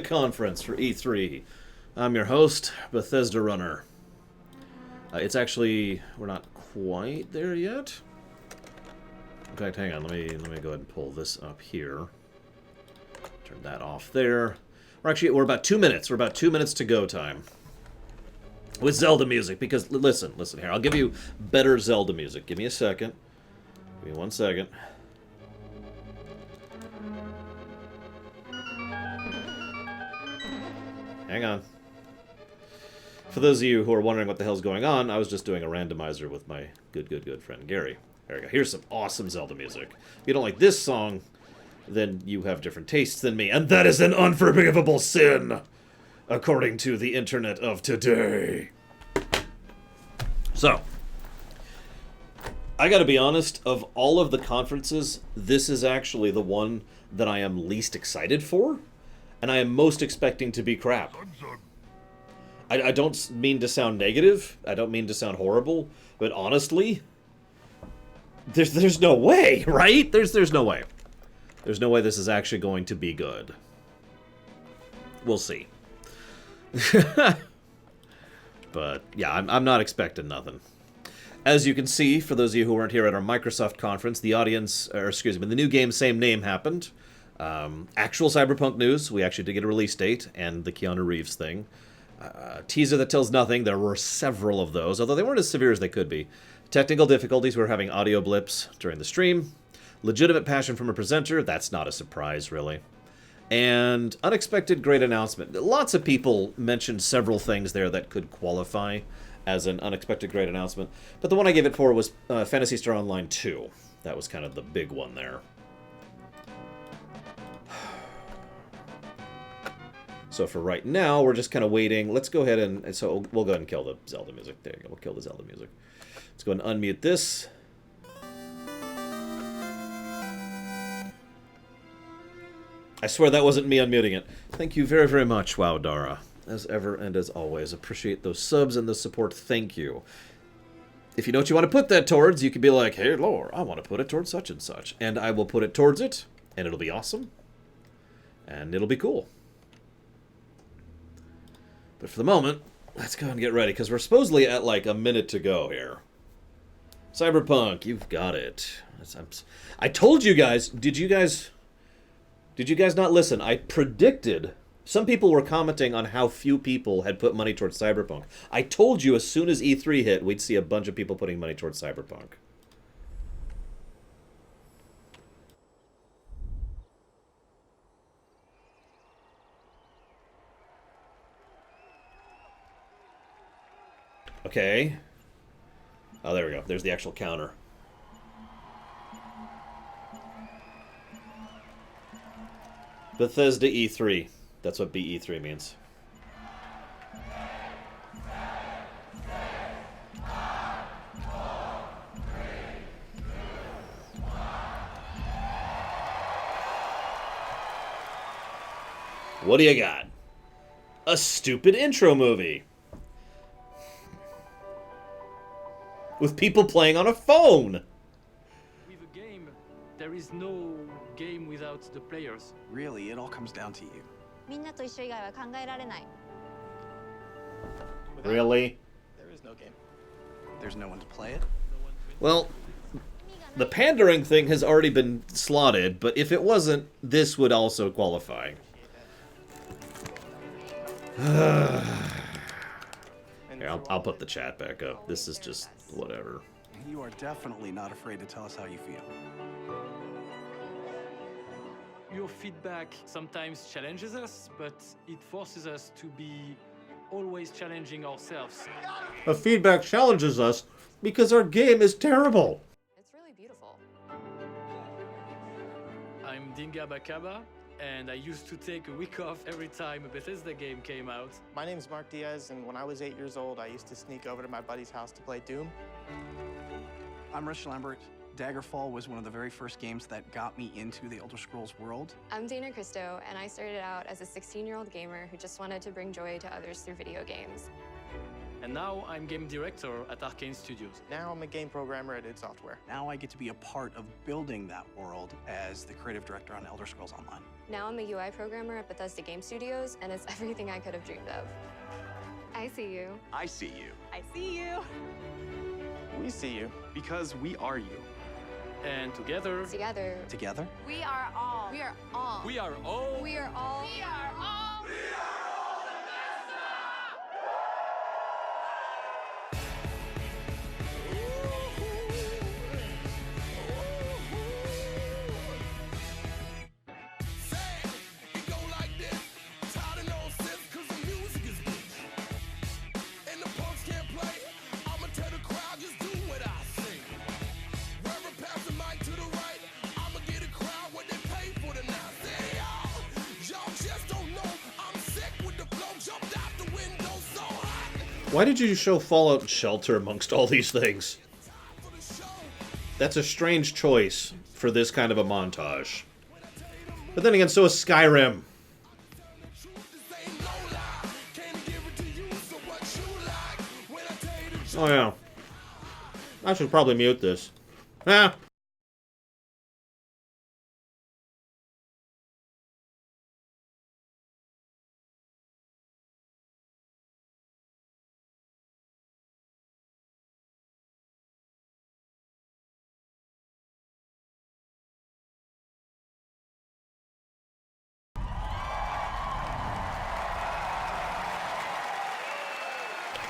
conference for E3. I'm your host, Bethesda Runner. It's actually, we're not quite there yet. In fact, hang on, let me go ahead and pull this up here. Turn that off there. We're about 2 minutes. We're about 2 minutes to go time. With Zelda music, because listen here. I'll give you better Zelda music. Give me a second. Give me 1 second. Hang on. For those of you who are wondering what the hell's going on, I was just doing a randomizer with my good friend Gary. There we go. Here's some awesome Zelda music. If you don't like this song, then you have different tastes than me, and that is an unforgivable sin, according to the internet of today. So, I gotta be honest, of all of the conferences, this is actually the one that I am least excited for, and I am most expecting to be crap. I don't mean to sound negative, I don't mean to sound horrible, but honestly, there's no way, right? There's no way. There's no way this is actually going to be good. We'll see. But, yeah, I'm not expecting nothing. As you can see, for those of you who weren't here at our Microsoft conference, the new game, same name happened. Actual Cyberpunk news. We actually did get a release date, and the Keanu Reeves thing. Teaser that tells nothing. There were several of those, although they weren't as severe as they could be. Technical difficulties. We were having audio blips during the stream. Legitimate passion from a presenter. That's not a surprise, really. And unexpected great announcement. Lots of people mentioned several things there that could qualify as an unexpected great announcement. But the one I gave it for was Phantasy Star Online 2. That was kind of the big one there. So for right now, we're just kind of waiting. Let's go ahead and so we'll go ahead and kill the Zelda music. There you go. We'll kill the Zelda music. Let's go ahead and unmute this. I swear that wasn't me unmuting it. Thank you very, very much, Wow Dara. As ever and as always. Appreciate those subs and the support. Thank you. If you know what you want to put that towards, you can be like, hey, Lord, I want to put it towards such and such. And I will put it towards it, and it'll be awesome. And it'll be cool. But for the moment, let's go and get ready, because we're supposedly at like a minute to go here. Cyberpunk, you've got it. I told you guys, did you guys not listen? I predicted, some people were commenting on how few people had put money towards Cyberpunk. I told you as soon as E3 hit, we'd see a bunch of people putting money towards Cyberpunk. Okay. Oh, there we go. There's the actual counter. Bethesda E3. That's what BE3 means. What do you got? A stupid intro movie. With people playing on a phone. With a game, there is no game without the players. Really, it all comes down to you. Really? There is no game. There's no one to play it. Well, the pandering thing has already been slotted, but if it wasn't, this would also qualify. Here, I'll put the chat back up. This is just whatever. You are definitely not afraid to tell us how you feel. Your feedback sometimes challenges us, but it forces us to be always challenging ourselves. The feedback challenges us because our game is terrible. It's really beautiful. I'm Dinga Bakaba, and I used to take a week off every time a Bethesda game came out. My name's Mark Diaz, and when I was 8 years old, I used to sneak over to my buddy's house to play Doom. I'm Rich Lambert. Daggerfall was one of the very first games that got me into the Elder Scrolls world. I'm Dana Christo, and I started out as a 16-year-old gamer who just wanted to bring joy to others through video games. And now I'm game director at Arcane Studios. Now I'm a game programmer at id Software. Now I get to be a part of building that world as the creative director on Elder Scrolls Online. Now I'm a UI programmer at Bethesda Game Studios, and it's everything I could have dreamed of. I see you. I see you. I see you. We see you. Because we are you. And together, Together? We are all. We are all. we are all. We are all. We are all. Why did you show Fallout Shelter amongst all these things? That's a strange choice for this kind of a montage. But then again, so is Skyrim. Oh yeah. I should probably mute this. Ah.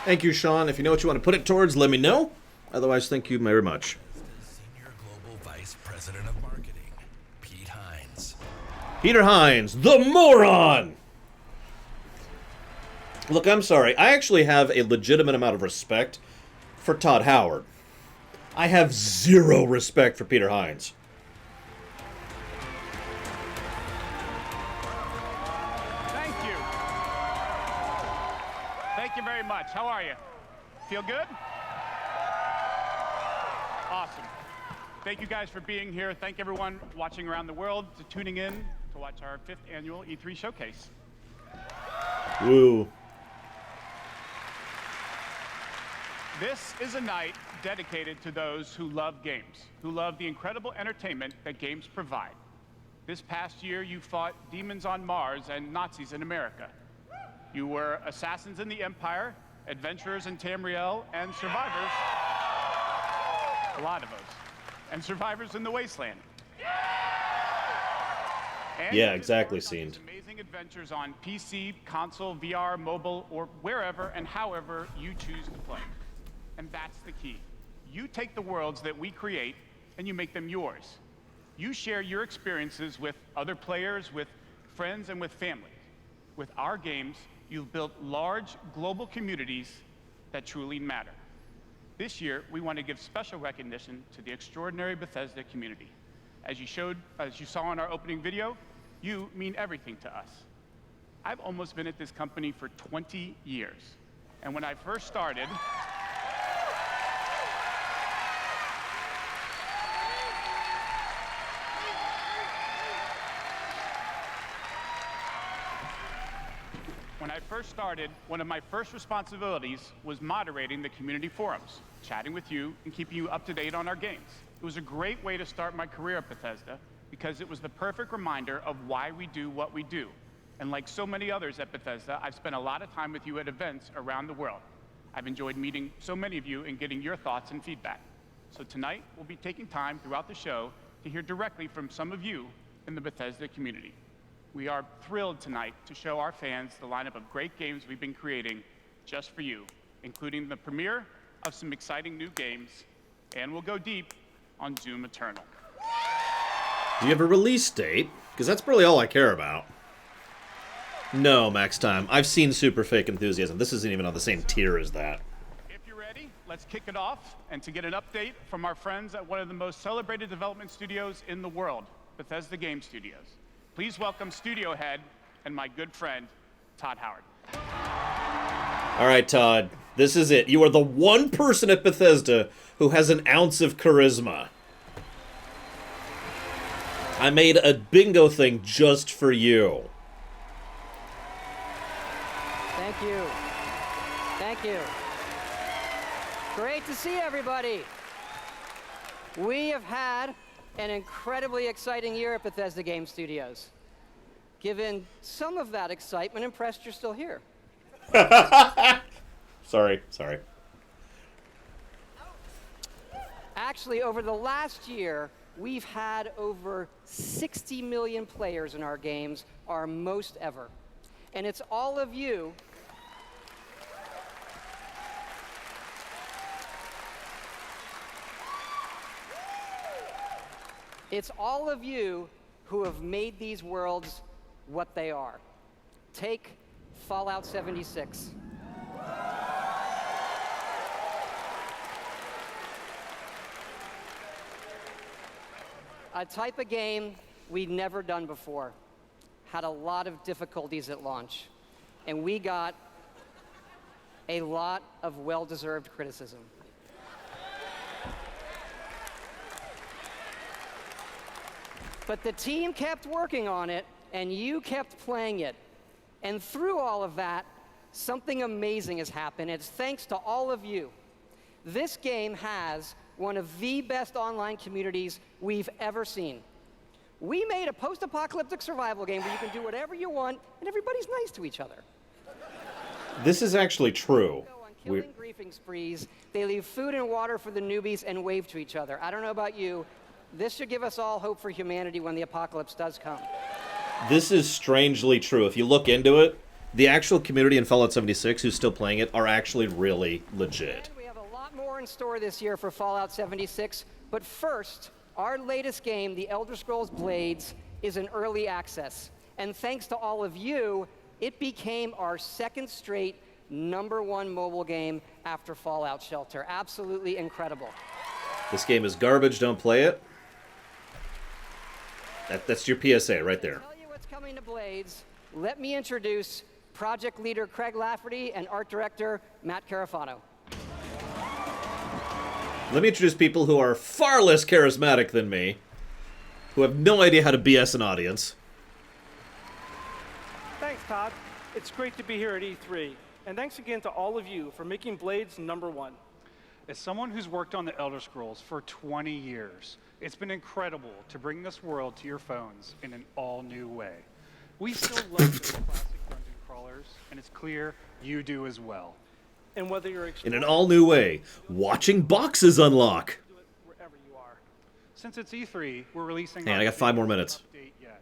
Thank you, Sean. If you know what you want to put it towards, let me know. Otherwise, thank you very much. Senior Global Vice President of Marketing, Pete Hines. Peter Hines, the moron! Look, I'm sorry. I actually have a legitimate amount of respect for Todd Howard. I have zero respect for Peter Hines. Thank you. Thank you very much. How are you? Feel good? Awesome. Thank you guys for being here. Thank everyone watching around the world to tuning in to watch our 5th annual E3 showcase. Woo. This is a night dedicated to those who love games, who love the incredible entertainment that games provide. This past year, you fought demons on Mars and Nazis in America. You were assassins in the Empire, adventurers in Tamriel, and survivors, a lot of us, and survivors in the Wasteland. And Yeah, you exactly, embarked on these Seen. amazing adventures on PC, console, VR, mobile, or wherever and however you choose to play. And that's the key. You take the worlds that we create and you make them yours. You share your experiences with other players, with friends, and with family. With our games, you've built large global communities that truly matter. This year, we want to give special recognition to the extraordinary Bethesda community. As you saw in our opening video, you mean everything to us. I've almost been at this company for 20 years. And when I first started, one of my first responsibilities was moderating the community forums, chatting with you, and keeping you up to date on our games. It was a great way to start my career at Bethesda because it was the perfect reminder of why we do what we do. And like so many others at Bethesda, I've spent a lot of time with you at events around the world. I've enjoyed meeting so many of you and getting your thoughts and feedback. So tonight, we'll be taking time throughout the show to hear directly from some of you in the Bethesda community. We are thrilled tonight to show our fans the lineup of great games we've been creating just for you, including the premiere of some exciting new games, and we'll go deep on Doom Eternal. Do you have a release date? Because that's really all I care about. No, Max Time. I've seen Super Fake Enthusiasm. This isn't even on the same tier as that. If you're ready, let's kick it off and to get an update from our friends at one of the most celebrated development studios in the world, Bethesda Game Studios. Please welcome studio head and my good friend, Todd Howard. All right, Todd. This is it. You are the one person at Bethesda who has an ounce of charisma. I made a bingo thing just for you. Thank you. Thank you. Great to see everybody. We have had an incredibly exciting year at Bethesda Game Studios. Given some of that excitement, impressed you're still here. Sorry. Actually, over the last year, we've had over 60 million players in our games, our most ever. And it's all of you who have made these worlds what they are. Take Fallout 76. A type of game we'd never done before. Had a lot of difficulties at launch. And we got a lot of well-deserved criticism. But the team kept working on it, and you kept playing it. And through all of that, something amazing has happened. It's thanks to all of you. This game has one of the best online communities we've ever seen. We made a post-apocalyptic survival game where you can do whatever you want, and everybody's nice to each other. This is actually true. Go on killing griefing sprees. They leave food and water for the newbies and wave to each other. I don't know about you. This should give us all hope for humanity when the apocalypse does come. This is strangely true. If you look into it, the actual community in Fallout 76 who's still playing it are actually really legit. And we have a lot more in store this year for Fallout 76, but first, our latest game, The Elder Scrolls Blades, is in early access. And thanks to all of you, it became our second straight #1 mobile game after Fallout Shelter. Absolutely incredible. This game is garbage, don't play it. That's your PSA right there. To tell you what's coming to Blades, let me introduce project leader Craig Lafferty and art director Matt Carafano. Let me introduce people who are far less charismatic than me, who have no idea how to BS an audience. Thanks, Todd. It's great to be here at E3. And thanks again to all of you for making Blades #1. As someone who's worked on the Elder Scrolls for 20 years, it's been incredible to bring this world to your phones in an all-new way. We still love those classic dungeon crawlers, and it's clear you do as well. And whether you're In an all-new way, watching boxes unlock. do it wherever you are. Since it's E3, we're releasing Man, our I got 5 more biggest minutes. update yet,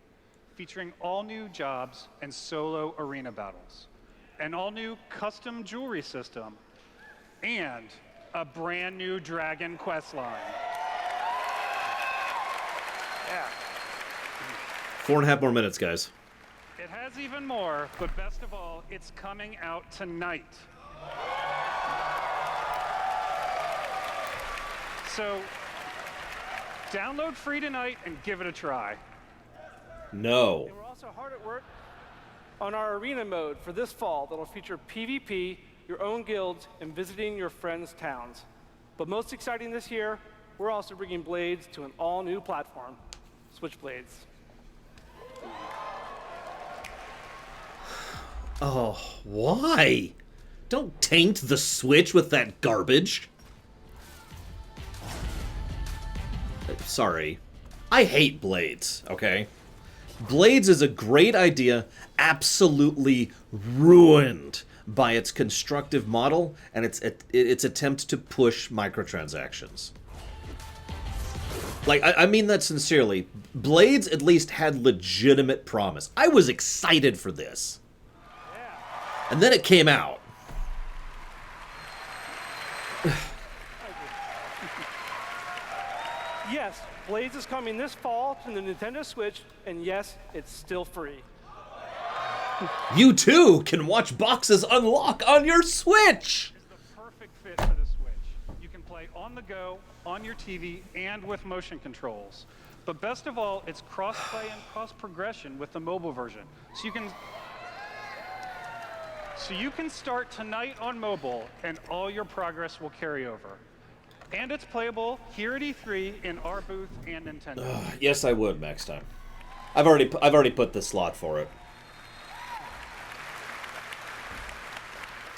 featuring all new jobs and solo arena battles, an all-new custom jewelry system, and a brand new dragon quest line. Yeah. 4.5 more minutes, guys. It has even more, but best of all, it's coming out tonight. So, download free tonight and give it a try. No. And we're also hard at work on our arena mode for this fall that'll feature PvP, your own guilds, and visiting your friends' towns. But most exciting this year, we're also bringing Blades to an all-new platform, Switchblades. Oh, why? Don't taint the Switch with that garbage. Sorry. I hate Blades, okay? Blades is a great idea, absolutely ruined by its constructive model and its attempt to push microtransactions. Like, I mean that sincerely. Blades at least had legitimate promise. I was excited for this. And then it came out. Yes, Blades is coming this fall to the Nintendo Switch, and yes, it's still free. You too can watch boxes unlock on your Switch! It's the perfect fit for the Switch. You can play on the go, on your TV, and with motion controls. But best of all, it's cross-play and cross-progression with the mobile version. So you can start tonight on mobile, and all your progress will carry over. And it's playable here at E3 in our booth and Nintendo. Yes, I would next time. I've already put the slot for it.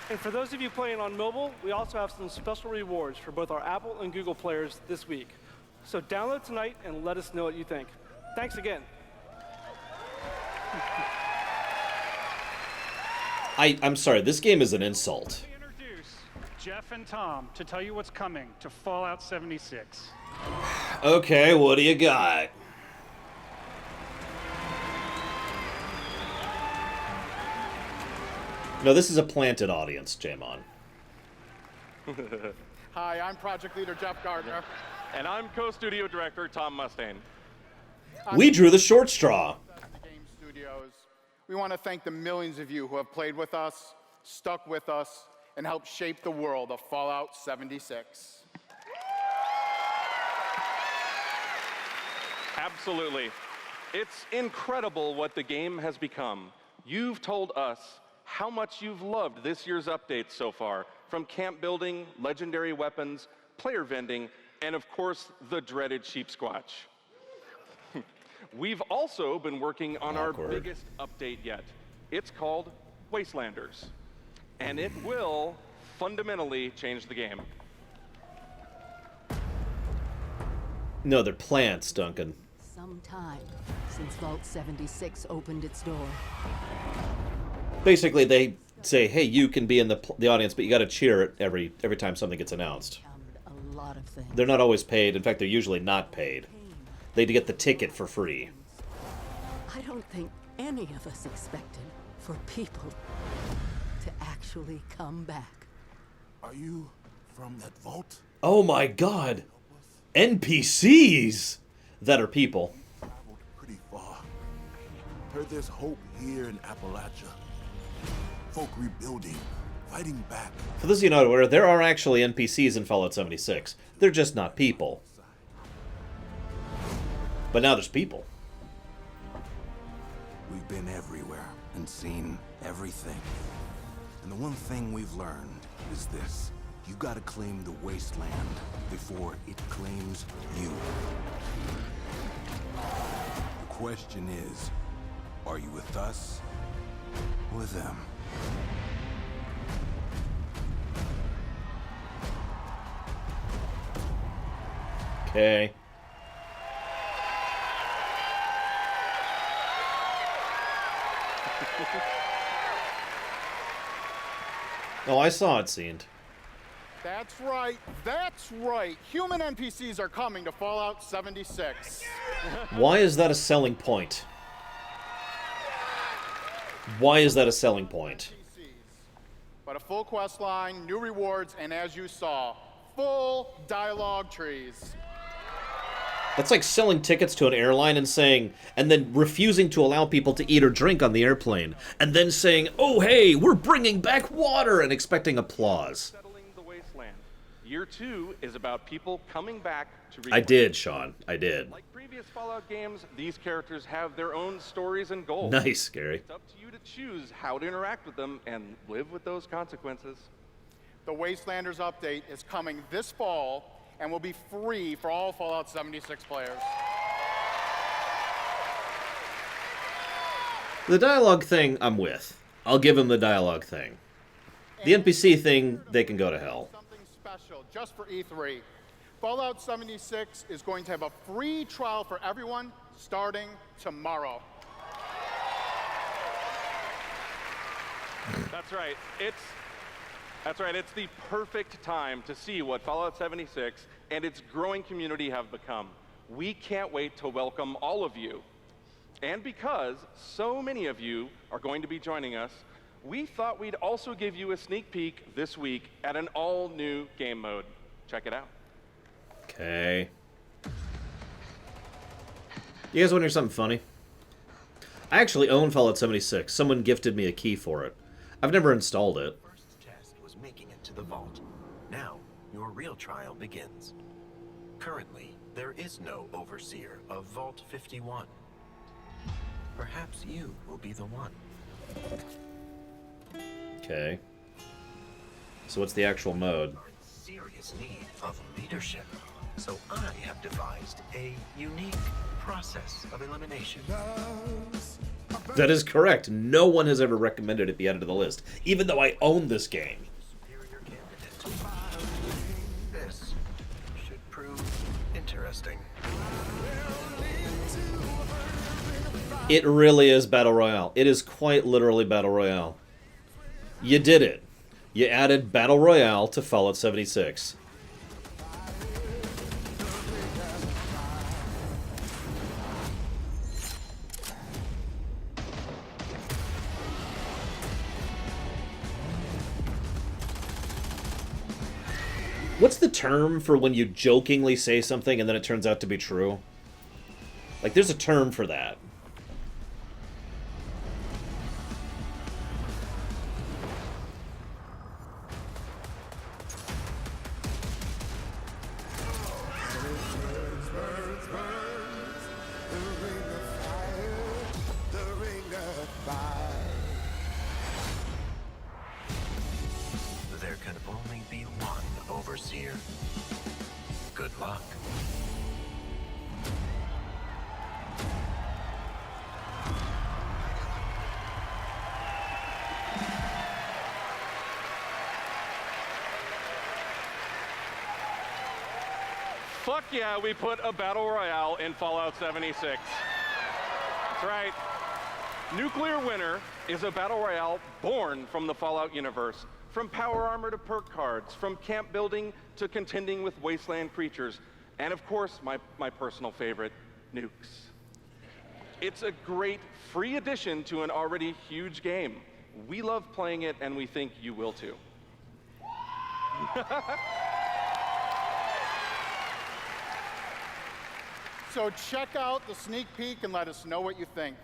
And for those of you playing on mobile, we also have some special rewards for both our Apple and Google players this week. So download tonight and let us know what you think. Thanks again. I'm sorry, this game is an insult. Let me introduce Jeff and Tom to tell you what's coming to Fallout 76. Okay, what do you got? No, this is a planted audience, Jamon. Hi, I'm Project Leader Jeff Gardner. And I'm Co-Studio Director Tom Mustaine. We drew the short straw. Game Studios. We want to thank the millions of you who have played with us, stuck with us, and helped shape the world of Fallout 76. Absolutely. It's incredible what the game has become. You've told us how much you've loved this year's updates so far, from camp building, legendary weapons, player vending, and of course, the dreaded sheep squatch. We've also been working on our biggest update yet. It's called Wastelanders, and it will fundamentally change the game. No, they're plants, Duncan. Some time since Vault 76 opened its door. Basically, they say, hey, you can be in the audience, but you got to cheer it every time something gets announced. A lot of things. They're not always paid. In fact, they're usually not paid. They get the ticket for free. I don't think any of us expected for people to actually come back. Are you from that vault? Oh my god! NPCs that are people. Traveled pretty far. Heard there's hope here in Appalachia. Folk rebuilding, fighting back. For those of you not aware, there are actually NPCs in Fallout 76. They're just not people. But now there's people. We've been everywhere and seen everything. And the one thing we've learned is this. You gotta claim the wasteland before it claims you. The question is, are you with us or with them? Okay. Oh, I saw it scened. That's right, that's right. Human NPCs are coming to Fallout 76. Why is that a selling point? Why is that a selling point? But a full quest line, new rewards, and as you saw, full dialogue trees. That's like selling tickets to an airline and saying, and then refusing to allow people to eat or drink on the airplane, and then saying, oh hey, we're bringing back water, and expecting applause. Settling the wasteland. Year 2 is about people coming back to I did, Sean. I did. Like previous Fallout games, these characters have their own stories and goals. Nice, Gary. It's up to you to choose how to interact with them and live with those consequences. The Wastelanders update is coming this fall and will be free for all Fallout 76 players. The dialogue thing, I'm with. I'll give him the dialogue thing. The NPC thing, they can go to hell. Something special just for E3. Fallout 76 is going to have a free trial for everyone starting tomorrow. That's right. It's the perfect time to see what Fallout 76 and its growing community have become. We can't wait to welcome all of you. And because so many of you are going to be joining us, we thought we'd also give you a sneak peek this week at an all-new game mode. Check it out. Okay. You guys want to hear something funny? I actually own Fallout 76. Someone gifted me a key for it. I've never installed it. First test was making it to the vault. Now, your real trial begins. Currently, there is no overseer of Vault 51. Perhaps you will be the one. Okay. So what's the actual mode? Serious need of leadership. So I have devised a unique process of elimination. That is correct. No one has ever recommended it be added to the list, even though I own this game. This should prove interesting. It really is Battle Royale. It is quite literally Battle Royale. You did it. You added Battle Royale to Fallout 76. What's the term for when you jokingly say something and then it turns out to be true? Like, there's a term for that. There can only be one overseer. Good luck. Fuck yeah, we put a battle royale in Fallout 76. That's right. Nuclear Winter is a battle royale born from the Fallout universe. From power armor to perk cards, from camp building to contending with wasteland creatures, and of course, my personal favorite, nukes. It's a great free addition to an already huge game. We love playing it, and we think you will too. So check out the sneak peek and let us know what you think.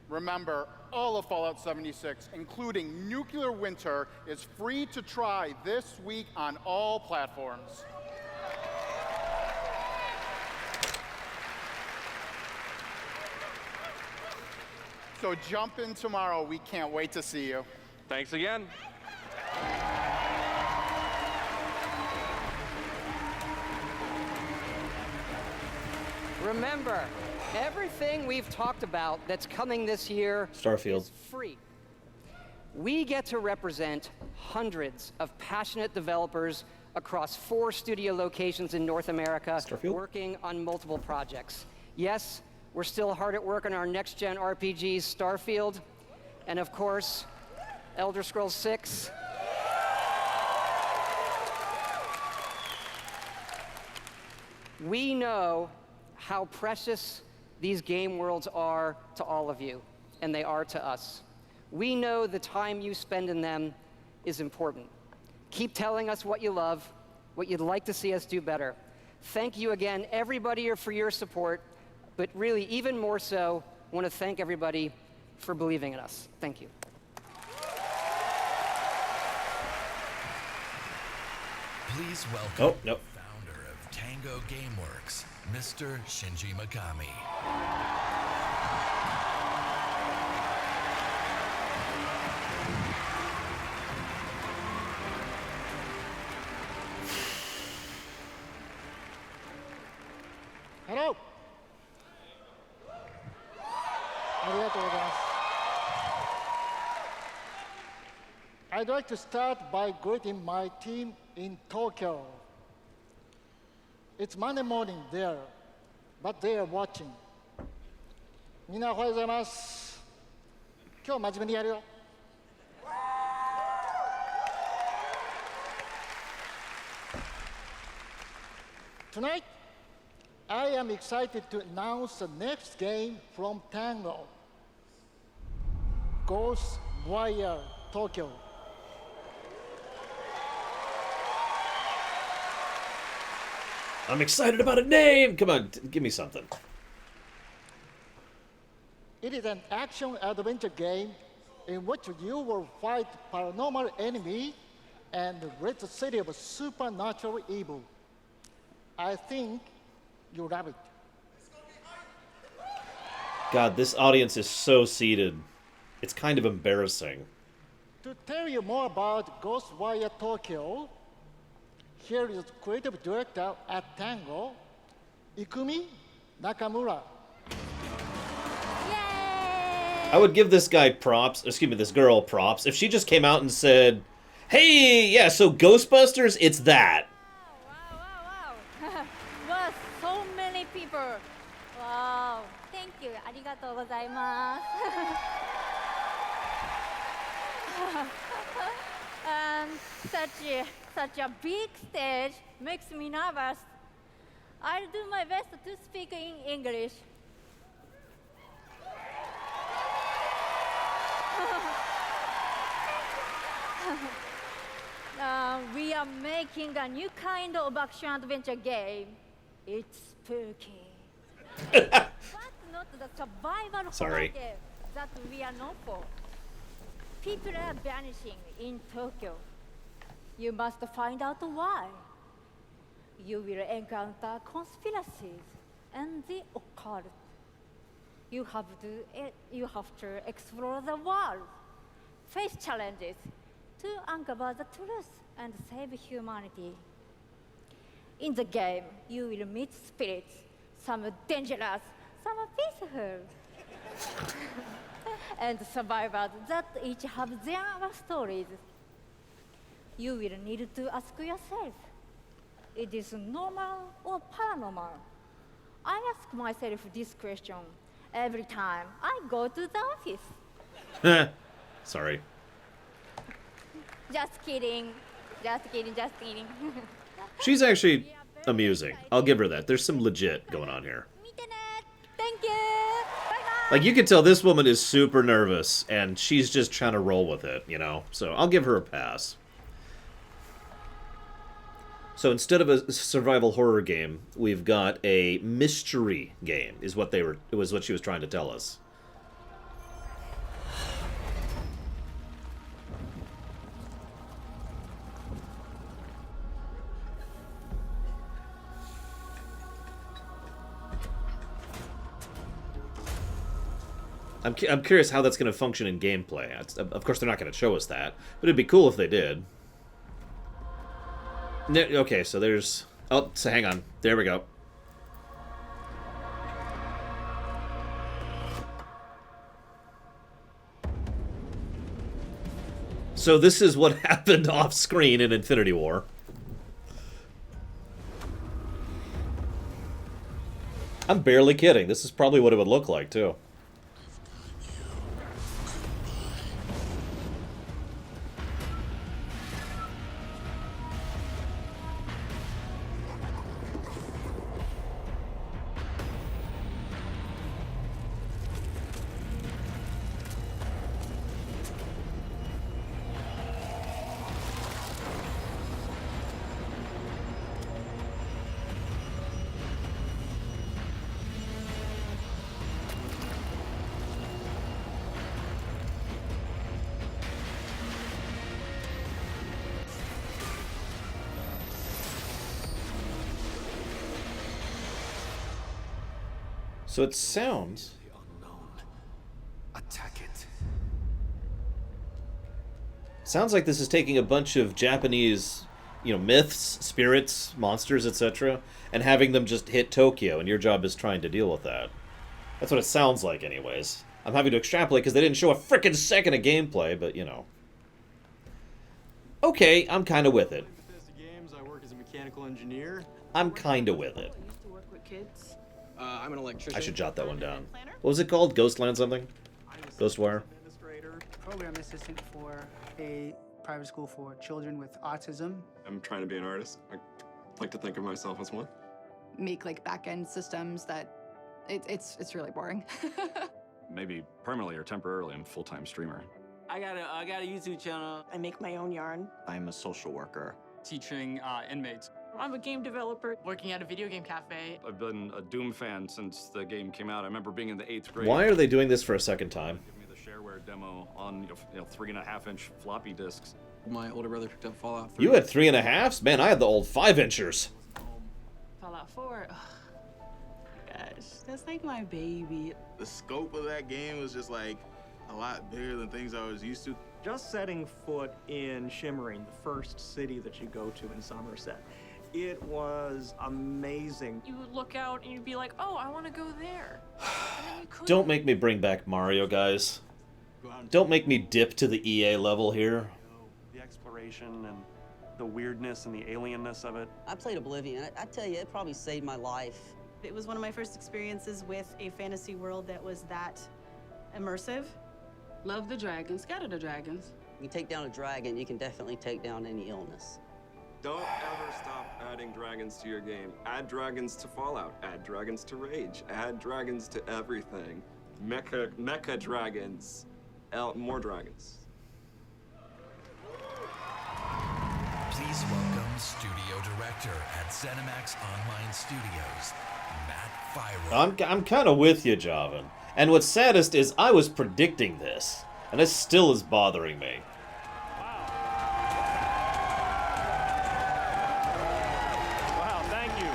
Remember, all of Fallout 76, including Nuclear Winter, is free to try this week on all platforms. So jump in tomorrow. We can't wait to see you. Thanks again. Remember, everything we've talked about that's coming this year Starfield. is free. We get to represent hundreds of passionate developers across 4 studio locations in North America working on multiple projects. Yes, we're still hard at work on our next-gen RPG, Starfield, and of course, Elder Scrolls 6. We know how precious these game worlds are to all of you, and they are to us. We know the time you spend in them is important. Keep telling us what you love, what you'd like to see us do better. Thank you again, everybody, for your support, but really, even more so, I want to thank everybody for believing in us. Thank you. Please welcome founder of Tango Gameworks, Mr. Shinji Mikami. Hello. I'd like to start by greeting my team in Tokyo. It's Monday morning there, but they are watching. みんなおはようございます。今日真面目にやるよ。Tonight, I am excited to announce the next game from Tango, Ghostwire Tokyo. I'm excited about a name! Come on, give me something. It is an action-adventure game in which you will fight paranormal enemy and rid the city of supernatural evil. I think you'll love it. God, this audience is so seated. It's kind of embarrassing. To tell you more about Ghostwire Tokyo, here is creative director at Tango, Ikumi Nakamura. Yay! I would give this guy props, excuse me, this girl props, if she just came out and said, hey, yeah, so Ghostbusters, it's that. Wow, so many people. Wow, thank you. ありがとうございます。Such a big stage makes me nervous. I'll do my best to speak in English. We are making a new kind of action-adventure game. It's spooky. But not the survival horror game that we are known for. People are vanishing in Tokyo. You must find out why. You will encounter conspiracies and the occult. You have to explore the world, face challenges, to uncover the truth and save humanity. In the game, you will meet spirits, some dangerous, some peaceful, and survivors that each have their own stories. You will need to ask yourself, it is normal or paranormal? I ask myself this question every time I go to the office. Sorry. Just kidding. Just kidding, just kidding. She's actually amusing. I'll give her that. There's some legit going on here. Thank you. Bye-bye. Like, you can tell this woman is super nervous, and she's just trying to roll with it, you know? So I'll give her a pass. So instead of a survival horror game, we've got a mystery game, is what she was trying to tell us. I'm curious how that's going to function in gameplay. Of course, they're not going to show us that, but it'd be cool if they did. Okay, so there's... Oh, so hang on. There we go. So this is what happened off-screen in Infinity War. I'm barely kidding. This is probably what it would look like, too. So it sounds... Attack it. Sounds like this is taking a bunch of Japanese, myths, spirits, monsters, etc., and having them just hit Tokyo, and your job is trying to deal with that. That's what it sounds like, anyways. I'm having to extrapolate because they didn't show a frickin' second of gameplay, but, Okay, I'm kind of with it. Bethesda Games, I work as a mechanical engineer. I'm kind of with it. I used to work with kids. I'm an electrician. I should jot that one down. What was it called? Ghostland something? Ghostwire? Program assistant for a private school for children with autism. I'm trying to be an artist. I like to think of myself as one. Make like back-end systems that it's really boring. Maybe permanently or temporarily, I'm a full-time streamer. I got a YouTube channel. I make my own yarn. I'm a social worker. Teaching inmates. I'm a game developer. Working at a video game cafe. I've been a Doom fan since the game came out. I remember being in the 8th grade. Why are they doing this for a second time? Give me the shareware demo on 3.5-inch floppy disks. My older brother picked up Fallout 3. You had 3.5s? Man, I had the old 5-inchers. Fallout 4. Ugh. Gosh, that's like my baby. The scope of that game was just like a lot bigger than things I was used to. Just setting foot in Shimmering, the first city that you go to in Somerset, it was amazing. You would look out and you'd be like, oh, I want to go there. And then Don't make me bring back Mario, guys. Don't make me dip to the EA level here. The exploration and the weirdness and the alienness of it. I played Oblivion. I tell you, it probably saved my life. It was one of my first experiences with a fantasy world that was that immersive. Love the dragons. Scatter the dragons. You take down a dragon, you can definitely take down any illness. Don't ever stop adding dragons to your game. Add dragons to Fallout. Add dragons to Rage. Add dragons to everything. Mecha dragons. More dragons. Please welcome Studio Director at ZeniMax Online Studios, Matt Fyro. I'm kind of with you, Javan. And what's saddest is I was predicting this, and it still is bothering me. Wow, thank you.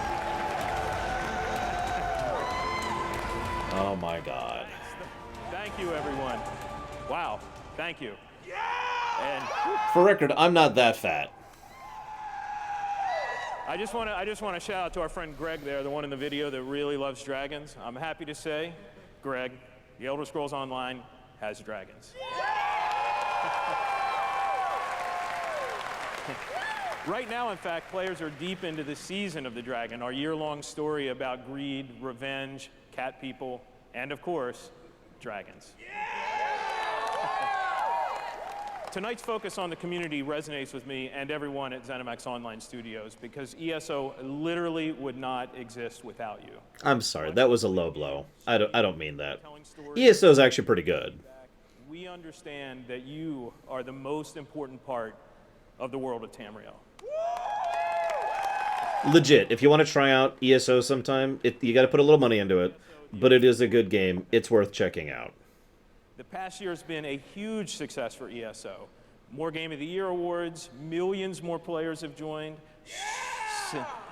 Oh my god. Thank you, everyone. Wow, thank you. And For record, I'm not that fat. I just want to shout out to our friend Greg there, the one in the video that really loves dragons. I'm happy to say, Greg, The Elder Scrolls Online has dragons. Right now, in fact, players are deep into the season of the dragon, our year-long story about greed, revenge, cat people, and of course, dragons. Tonight's focus on the community resonates with me and everyone at ZeniMax Online Studios because ESO literally would not exist without you. I'm sorry, that was a low blow. I don't mean that. ESO is actually pretty good. We understand that you are the most important part of the world of Tamriel. Legit, if you want to try out ESO sometime, you got to put a little money into it, but it is a good game. It's worth checking out. The past year has been a huge success for ESO. More Game of the Year awards, millions more players have joined.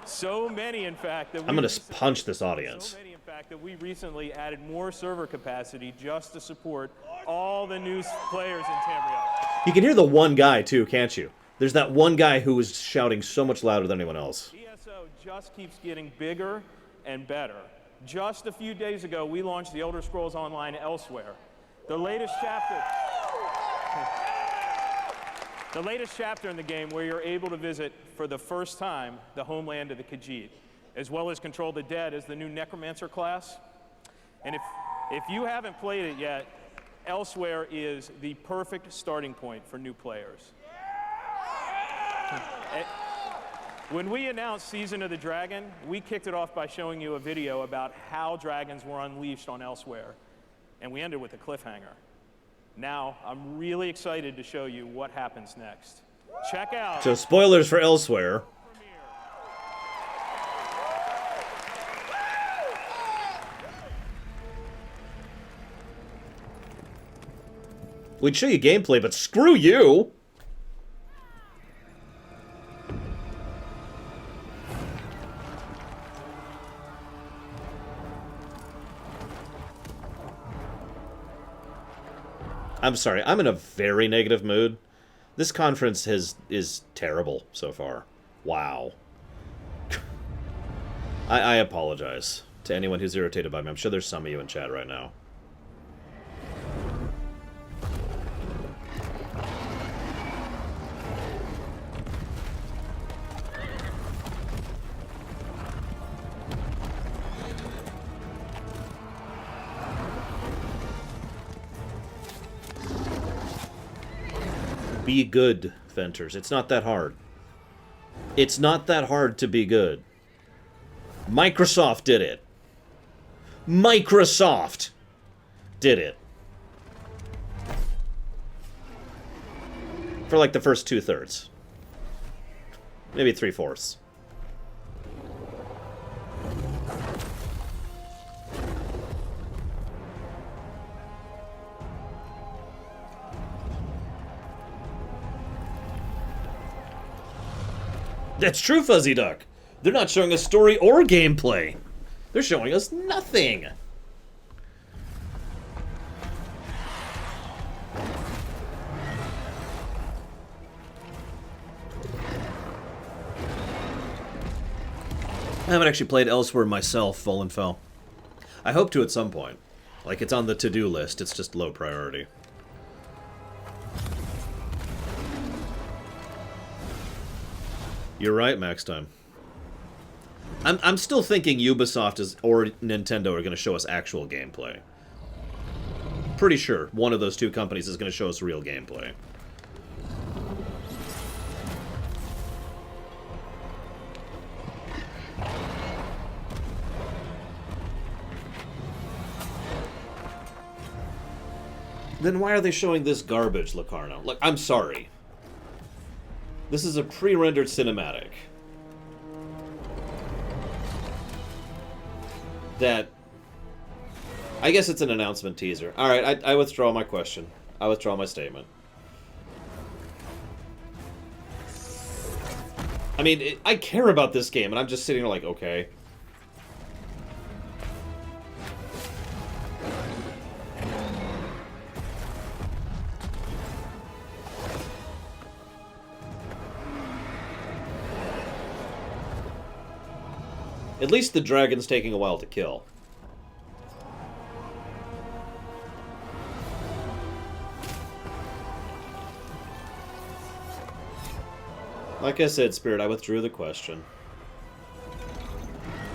So many, in fact, that I'm going to punch this audience. So many, in fact, that we recently added more server capacity just to support all the new players in Tamriel. You can hear the one guy, too, can't you? There's that one guy who is shouting so much louder than anyone else. ESO just keeps getting bigger and better. Just a few days ago, we launched The Elder Scrolls Online Elsewhere. The latest chapter in the game where you're able to visit for the first time the homeland of the Khajiit, as well as control the dead as the new Necromancer class. And if you haven't played it yet, Elsewhere is the perfect starting point for new players. When we announced Season of the Dragon, we kicked it off by showing you a video about how dragons were unleashed on Elsewhere. And we ended with a cliffhanger. Now, I'm really excited to show you what happens next. Check out... So, spoilers for Elsewhere. We'd show you gameplay, but screw you! I'm sorry, I'm in a very negative mood. This conference is terrible so far. Wow. I apologize to anyone who's irritated by me. I'm sure there's some of you in chat right now. Be good, Venters. It's not that hard. It's not that hard to be good. Microsoft did it. Microsoft did it. For like the first 2/3. Maybe 3/4. That's true, Fuzzy Duck. They're not showing us story or gameplay. They're showing us nothing. I haven't actually played Elsewhere myself, Full and Fell. I hope to at some point. Like it's on the to-do list, it's just low priority. You're right, Max Time. I'm still thinking Ubisoft or Nintendo are going to show us actual gameplay. Pretty sure one of those two companies is going to show us real gameplay. Then why are they showing this garbage, Locarno? Like, I'm sorry. This is a pre-rendered cinematic. That... I guess it's an announcement teaser. Alright, I withdraw my question. I withdraw my statement. I mean, I care about this game, and I'm just sitting here like, okay. At least the dragon's taking a while to kill. Like I said, Spirit, I withdrew the question.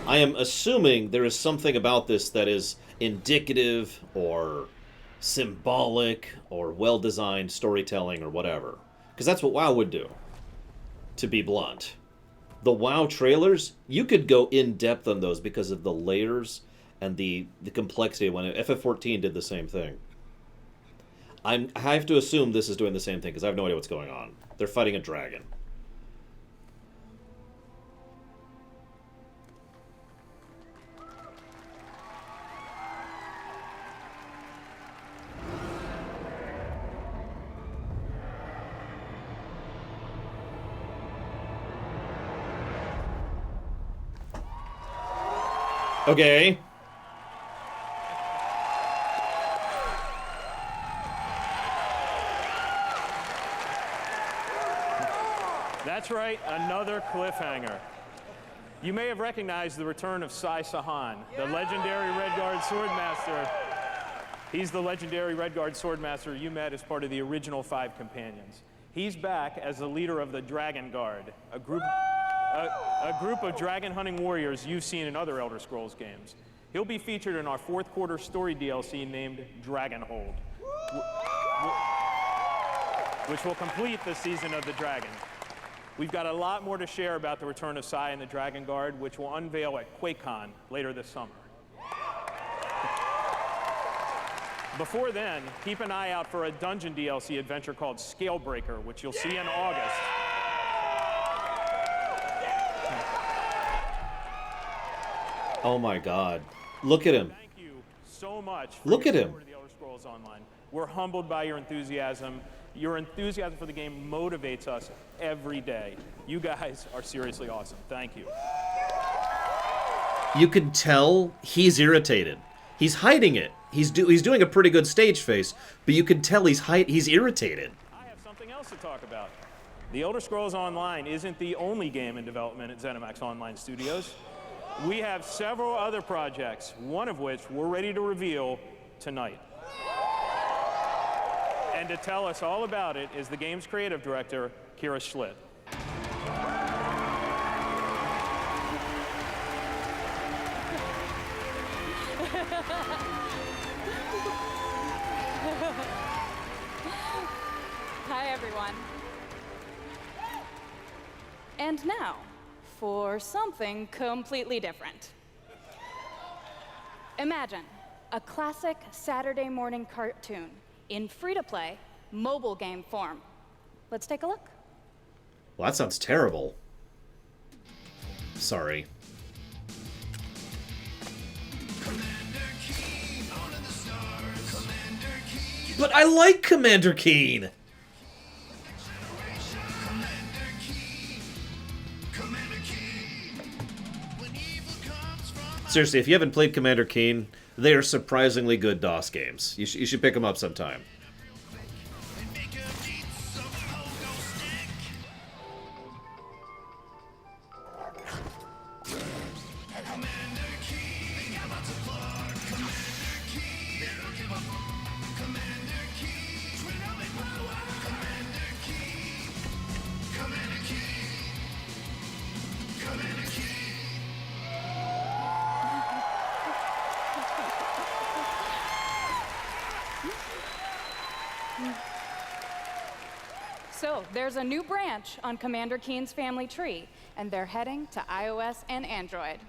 I am assuming there is something about this that is indicative or symbolic or well-designed storytelling or whatever. Because that's what WoW would do, to be blunt. The WoW trailers, you could go in-depth on those because of the layers and the complexity. When FF14 did the same thing. I have to assume this is doing the same thing because I have no idea what's going on. They're fighting a dragon. Okay. That's right, another cliffhanger. You may have recognized the return of Sai Sahan, the legendary Redguard Swordmaster. He's the legendary Redguard Swordmaster you met as part of the original 5 companions. He's back as the leader of the Dragon Guard, a group of dragon hunting warriors you've seen in other Elder Scrolls games. He'll be featured in our 4th quarter story DLC named Dragonhold, which will complete the season of the dragon. We've got a lot more to share about the return of Sai and the Dragon Guard, which will unveil at QuakeCon later this summer. Before then, keep an eye out for a dungeon DLC adventure called Scalebreaker, which you'll see in August. Oh my god. Look at him. Thank you so much for Look your at him. support of the Elder Scrolls Online. We're humbled by your enthusiasm. Your enthusiasm for the game motivates us every day. You guys are seriously awesome. Thank you. You can tell he's irritated. He's hiding it. He's doing a pretty good stage face, but you can tell he's irritated. I have something else to talk about. The Elder Scrolls Online isn't the only game in development at ZeniMax Online Studios. We have several other projects, one of which we're ready to reveal tonight. And to tell us all about it is the game's creative director, Kira Schlitt. Hi, everyone. And now, for something completely different. Imagine a classic Saturday morning cartoon in free-to-play mobile game form. Let's take a look. Well, that sounds terrible. Sorry. But I like Commander Keen! Seriously, if you haven't played Commander Keen, they are surprisingly good DOS games. You should pick them up sometime. there's a new branch on Commander Keen's family tree, and they're heading to iOS and Android.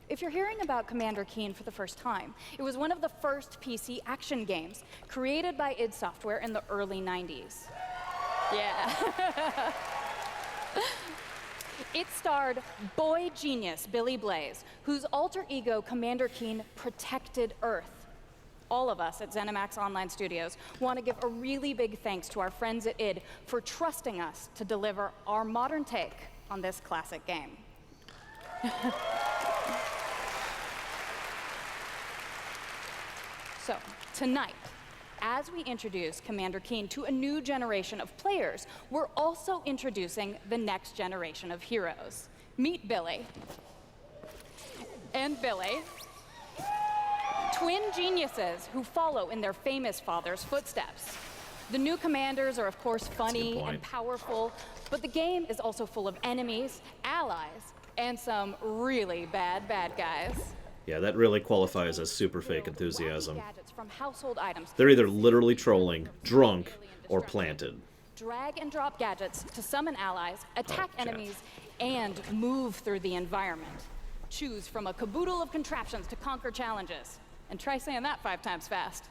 If you're hearing about Commander Keen for the first time, it was one of the first PC action games created by id Software in the early 90s. Yeah. It starred boy genius Billy Blaze, whose alter ego Commander Keen protected Earth. All of us at ZeniMax Online Studios want to give a really big thanks to our friends at id for trusting us to deliver our modern take on this classic game. So, tonight, as we introduce Commander Keen to a new generation of players, we're also introducing the next generation of heroes. Meet Billy. And Billy. Twin geniuses who follow in their famous father's footsteps. The new commanders are, of course, funny and powerful, but the game is also full of enemies, allies, and some really bad guys. Yeah, that really qualifies as super fake enthusiasm. Gadgets from household items. They're either literally trolling, drunk, or planted. Drag and drop gadgets to summon allies, attack enemies, and move through the environment. Choose from a caboodle of contraptions to conquer challenges. And try saying that 5 times fast.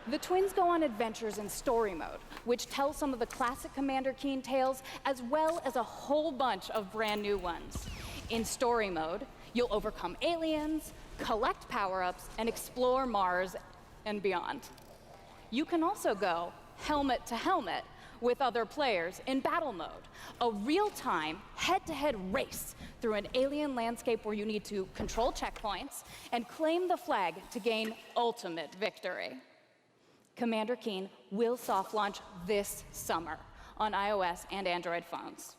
The twins go on adventures in story mode, which tells some of the classic Commander Keen tales, as well as a whole bunch of brand new ones. In story mode, you'll overcome aliens, collect power-ups, and explore Mars and beyond. You can also go helmet to helmet with other players in battle mode, a real-time, head-to-head race through an alien landscape where you need to control checkpoints and claim the flag to gain ultimate victory. Commander Keen will soft launch this summer on iOS and Android phones.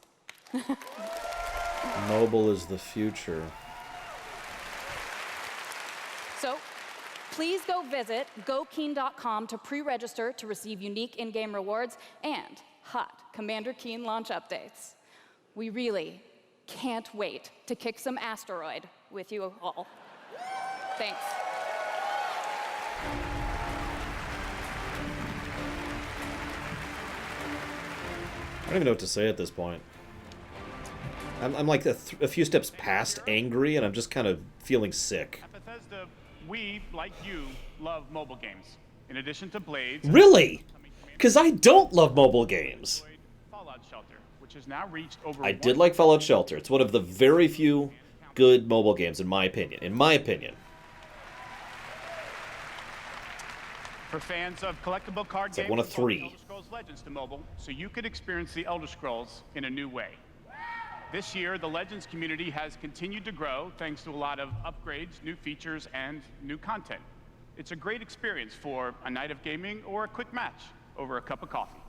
Mobile is the future. So, please go visit gokeen.com to pre-register to receive unique in-game rewards and hot Commander Keen launch updates. We really can't wait to kick some asteroid with you all. Thanks. I don't even know what to say at this point. I'm like a few steps past angry, and I'm just kind of feeling sick. At Bethesda, we, like you, love mobile games. In addition to Blades... Really? Because I don't love mobile games. Fallout Shelter, which has now reached over... I did like Fallout Shelter. It's one of the very few good mobile games, in my opinion. In my opinion. For fans of collectible card It's like games, one of 3. Elder Scrolls Legends to mobile, so you could experience the Elder Scrolls in a new way. This year, the Legends community has continued to grow thanks to a lot of upgrades, new features, and new content. It's a great experience for a night of gaming or a quick match over a cup of coffee.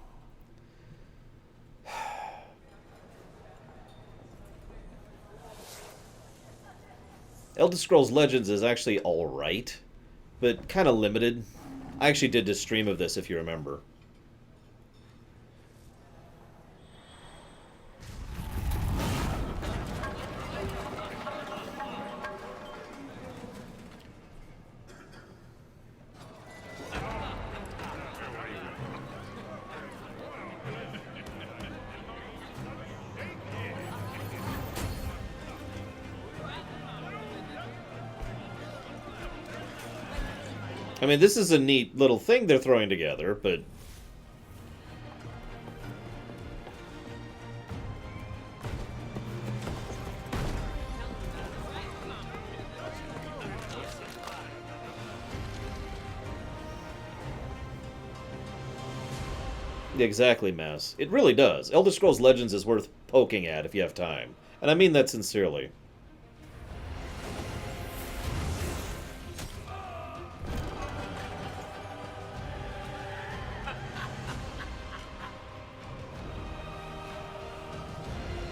Elder Scrolls Legends is actually alright, but kind of limited. I actually did a stream of this, if you remember. I mean, this is a neat little thing they're throwing together, but... Exactly, Mass. It really does. Elder Scrolls Legends is worth poking at if you have time. And I mean that sincerely.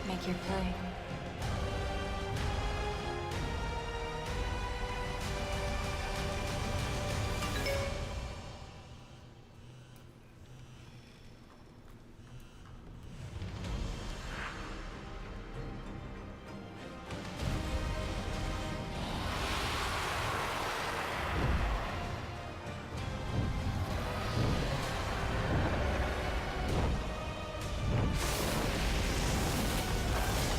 Make your play.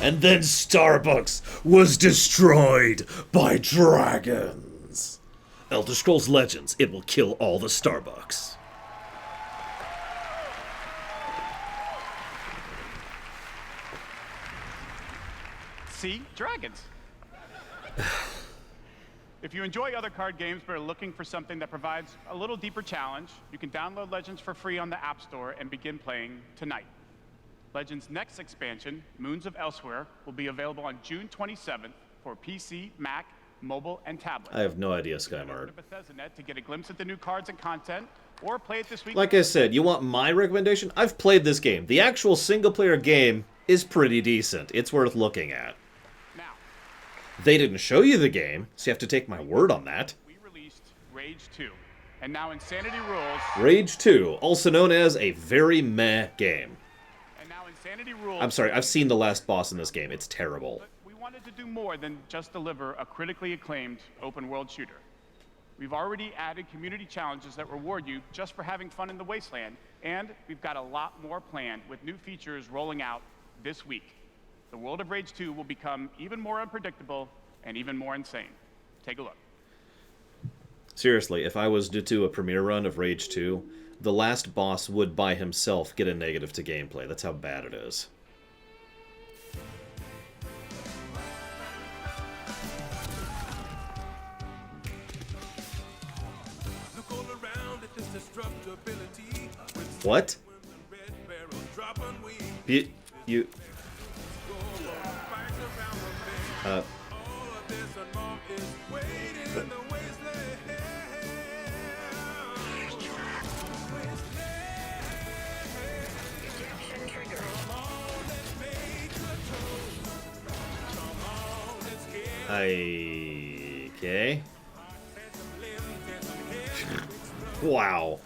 And then Starbucks was destroyed by dragons. Elder Scrolls Legends, it will kill all the Starbucks. See? Dragons. If you enjoy other card games but are looking for something that provides a little deeper challenge, you can download Legends for free on the App Store and begin playing tonight. Legends' next expansion, Moons of Elsewhere, will be available on June 27th for PC, Mac, mobile, and tablet. I have no idea, Skymart. Bethesda Net to get a glimpse at the new cards and content, or play it this week. Like I said, you want my recommendation? I've played this game. The actual single-player game is pretty decent. It's worth looking at. They didn't show you the game, so you have to take my word on that. We released Rage 2, and now Insanity Rules. Rage 2, also known as a very meh game. And now Insanity Rules. I'm sorry, I've seen the last boss in this game. It's terrible. But we wanted to do more than just deliver a critically acclaimed open-world shooter. We've already added community challenges that reward you just for having fun in the wasteland, and we've got a lot more planned with new features rolling out this week. The world of Rage 2 will become even more unpredictable and even more insane. Take a look. Seriously, if I was to do a premiere run of Rage 2, the last boss would by himself get a negative to gameplay. That's how bad it is. What? You... Okay. Wow.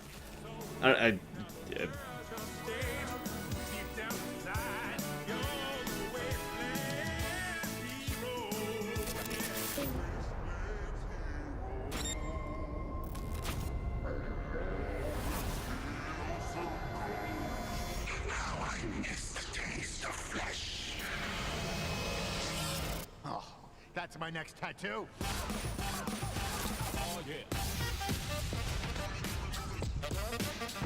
That's my next tattoo. Oh, yeah.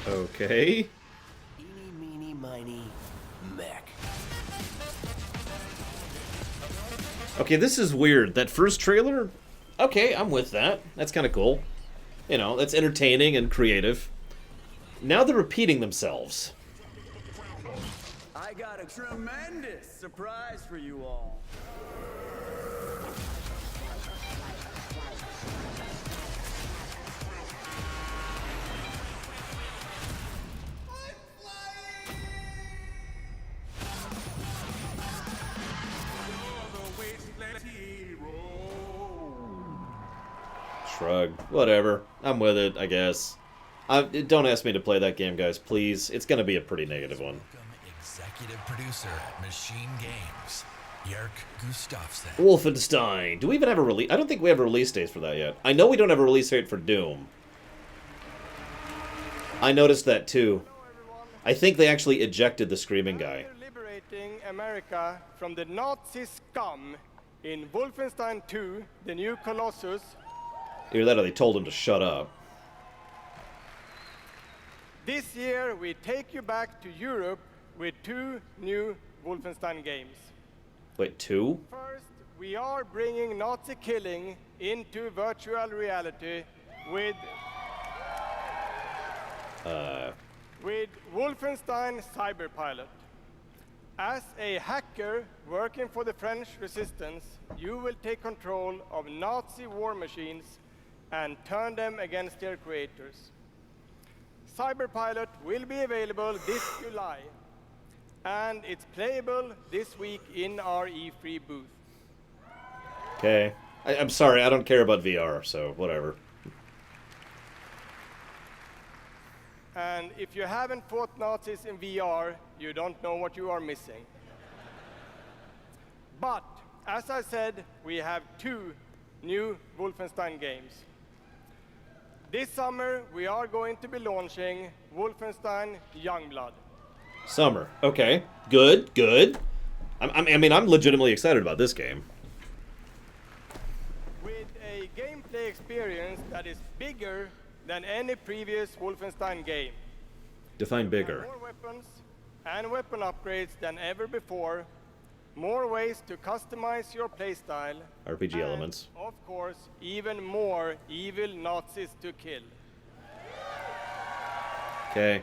Okay. Eeny, meeny, miny, mech. Okay, this is weird. That first trailer? Okay, I'm with that. That's kind of cool. You know, that's entertaining and creative. Now they're repeating themselves. I got a tremendous surprise for you all. Shrug. Whatever. I'm with it, I guess. Don't ask me to play that game, guys, please. It's gonna be a pretty negative one. Executive producer at Machine Games, Jörg Gustafsson. Wolfenstein. Do we even have a release? I don't think we have a release date for that yet. I know we don't have a release date for Doom. I noticed that too. I think they actually ejected the screaming guy. Liberating America from the Nazi scum in Wolfenstein 2, The New Colossus. Either that or they told him to shut up. This year we take you back to Europe with 2 new Wolfenstein games. Wait, 2? First, we are bringing Nazi killing into virtual reality with Wolfenstein Cyberpilot. As a hacker working for the French resistance, you will take control of Nazi war machines and turn them against their creators. Cyberpilot will be available this July, and it's playable this week in our E3 booth. Okay. I'm sorry, I don't care about VR, so whatever. And if you haven't fought Nazis in VR, you don't know what you are missing. But, as I said, we have 2 new Wolfenstein games. This summer, we are going to be launching Wolfenstein Youngblood. Summer. Okay. Good, good. I mean, I'm legitimately excited about this game. With a gameplay experience that is bigger than any previous Wolfenstein game. Define bigger. More weapons and weapon upgrades than ever before. More ways to customize your playstyle. RPG and, elements. Of course, even more evil Nazis to kill. Okay.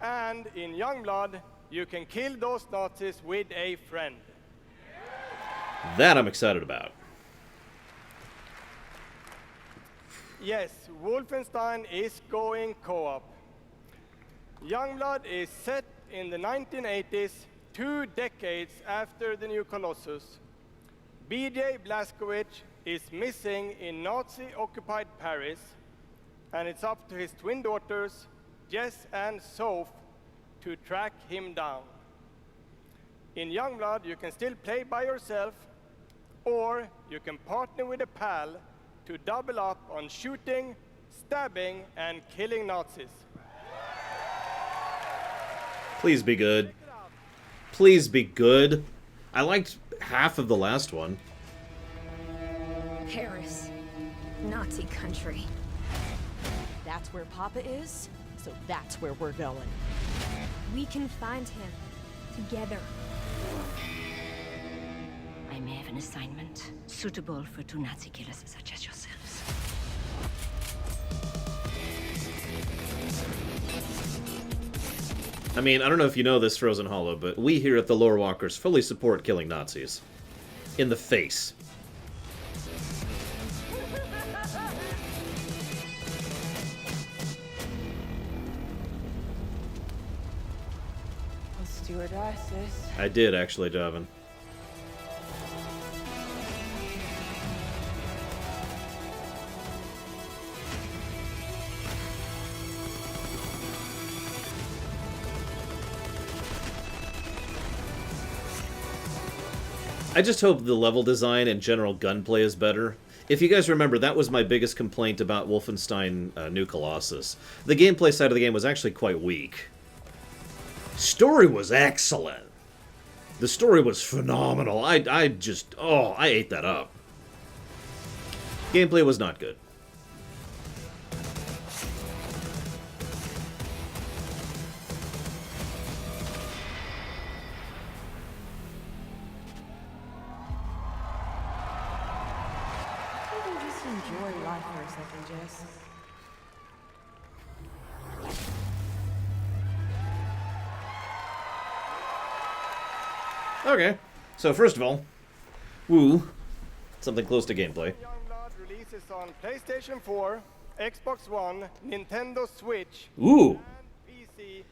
And in Youngblood, you can kill those Nazis with a friend. That I'm excited about. Yes, Wolfenstein is going co-op. Youngblood is set in the 1980s, 2 decades after the new Colossus. BJ Blazkowicz is missing in Nazi-occupied Paris, and it's up to his twin daughters, Jess and Soph, to track him down. In Youngblood, you can still play by yourself, or you can partner with a pal to double up on shooting, stabbing, and killing Nazis. Please be good. Please be good. I liked half of the last one. Paris. Nazi country. That's where Papa is, so that's where we're going. We can find him. Together. I may have an assignment suitable for 2 Nazi killers such as yourselves. I mean, I don't know if you know this, Frozen Hollow, but we here at the Lore Walkers fully support killing Nazis. In the face. Stewardesses. I did, actually, Javin. I just hope the level design and general gunplay is better. If you guys remember, that was my biggest complaint about Wolfenstein New Colossus. The gameplay side of the game was actually quite weak. Story was excellent. The story was phenomenal. I ate that up. Gameplay was not good. Just enjoy life for a second, Jess. Okay, so first of all, woo, something close to gameplay. Youngblood releases on PlayStation 4, Xbox One, Nintendo Switch, Ooh. and PC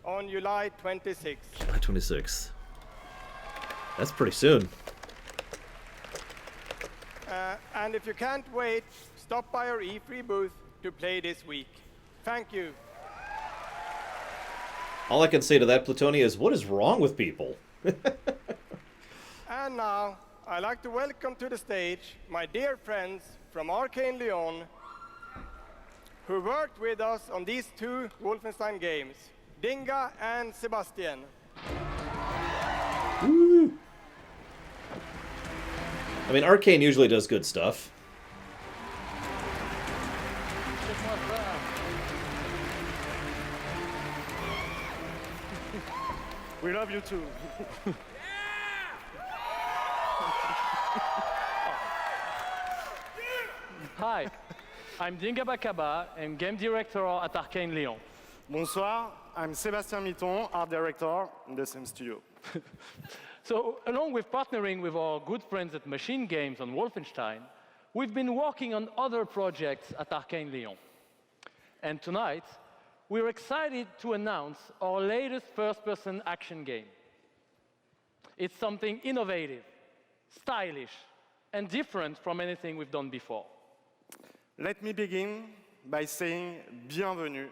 on July 26th. July 26th. That's pretty soon. And if you can't wait, stop by our E3 booth to play this week. Thank you. All I can say to that, Plutonia, is what is wrong with people? And now, I'd like to welcome to the stage my dear friends from Arcane Lyon, who worked with us on these 2 Wolfenstein games, Dinga and Sebastian. Woo. I mean, Arcane usually does good stuff. We love you too. Hi, I'm Dinga Bakaba and game director at Arcane Lyon. Bonsoir, I'm Sébastien Mitton, art director in the same studio. So, along with partnering with our good friends at Machine Games on Wolfenstein, we've been working on other projects at Arcane Lyon. And tonight, we're excited to announce our latest first-person action game. It's something innovative, stylish, and different from anything we've done before. Let me begin by saying bienvenue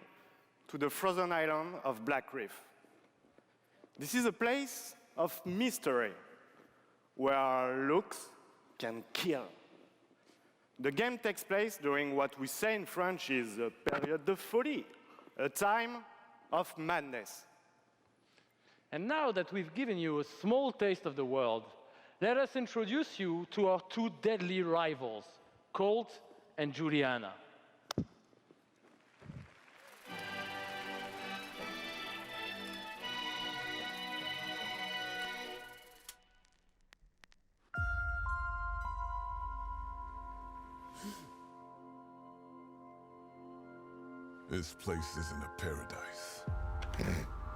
to the frozen island of Black Reef. This is a place of mystery, where looks can kill. The game takes place during what we say in French is a période de folie, a time of madness. And now that we've given you a small taste of the world, let us introduce you to our two deadly rivals, Colt and Juliana. This place isn't a paradise.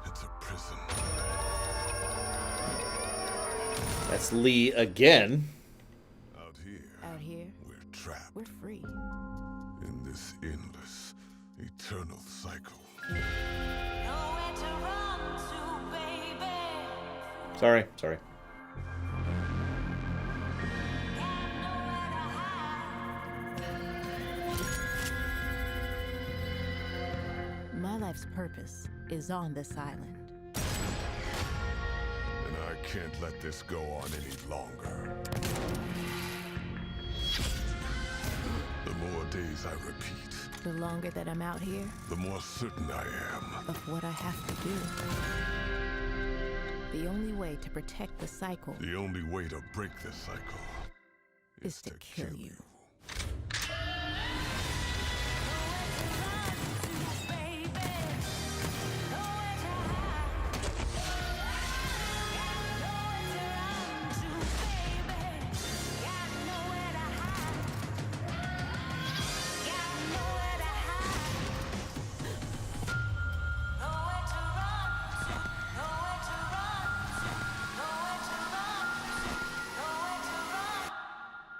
It's a prison. That's Lee again. Out here, we're trapped. We're free. In this endless, eternal cycle. Sorry. My life's purpose is on this island. And I can't let this go on any longer. The more days I repeat, The longer that I'm out here, the more certain I am. of what I have to do. The only way to protect the cycle The only way to break this cycle is to kill you.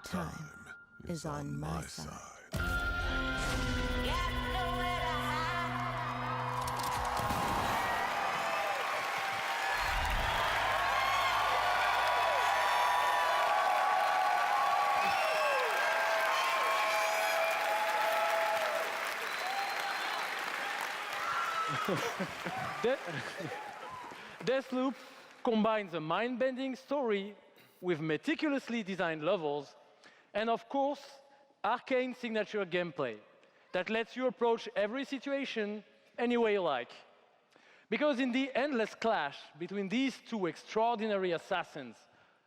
Time is on my side. Deathloop combines a mind-bending story with meticulously designed levels and, of course, arcane signature gameplay that lets you approach every situation any way you like. Because in the endless clash between these two extraordinary assassins,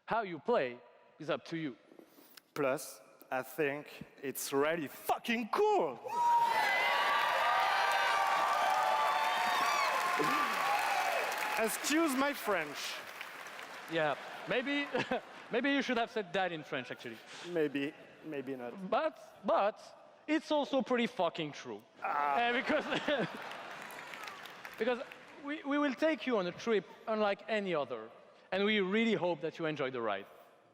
how you play is up to you. Plus, I think it's really fucking cool. Excuse my French. Yeah, maybe you should have said that in French, actually. Maybe not. But it's also pretty fucking true. Because we will take you on a trip unlike any other, and we really hope that you enjoy the ride.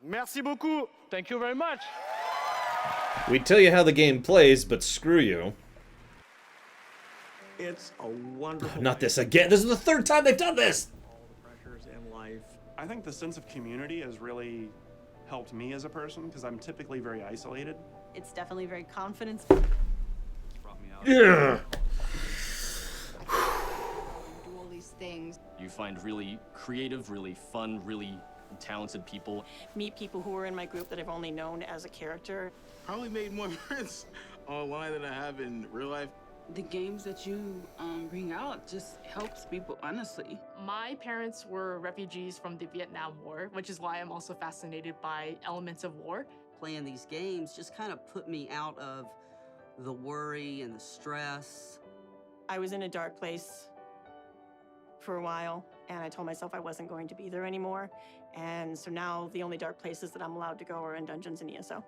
Merci beaucoup. Thank you very much. We tell you how the game plays, but screw you. It's a wonderful. Not this again. This is the third time they've done this. All the pressures in life. I think the sense of community has really helped me as a person because I'm typically very isolated. It's definitely very confidence. Yeah. Do all these things. You find really creative, really fun, really talented people. Meet people who are in my group that I've only known as a character. Probably made more friends online than I have in real life. The games that you bring out just helps people, honestly. My parents were refugees from the Vietnam War, which is why I'm also fascinated by elements of war. Playing these games just kind of put me out of the worry and the stress. I was in a dark place for a while, and I told myself I wasn't going to be there anymore. And so now the only dark places that I'm allowed to go are in dungeons and ESO.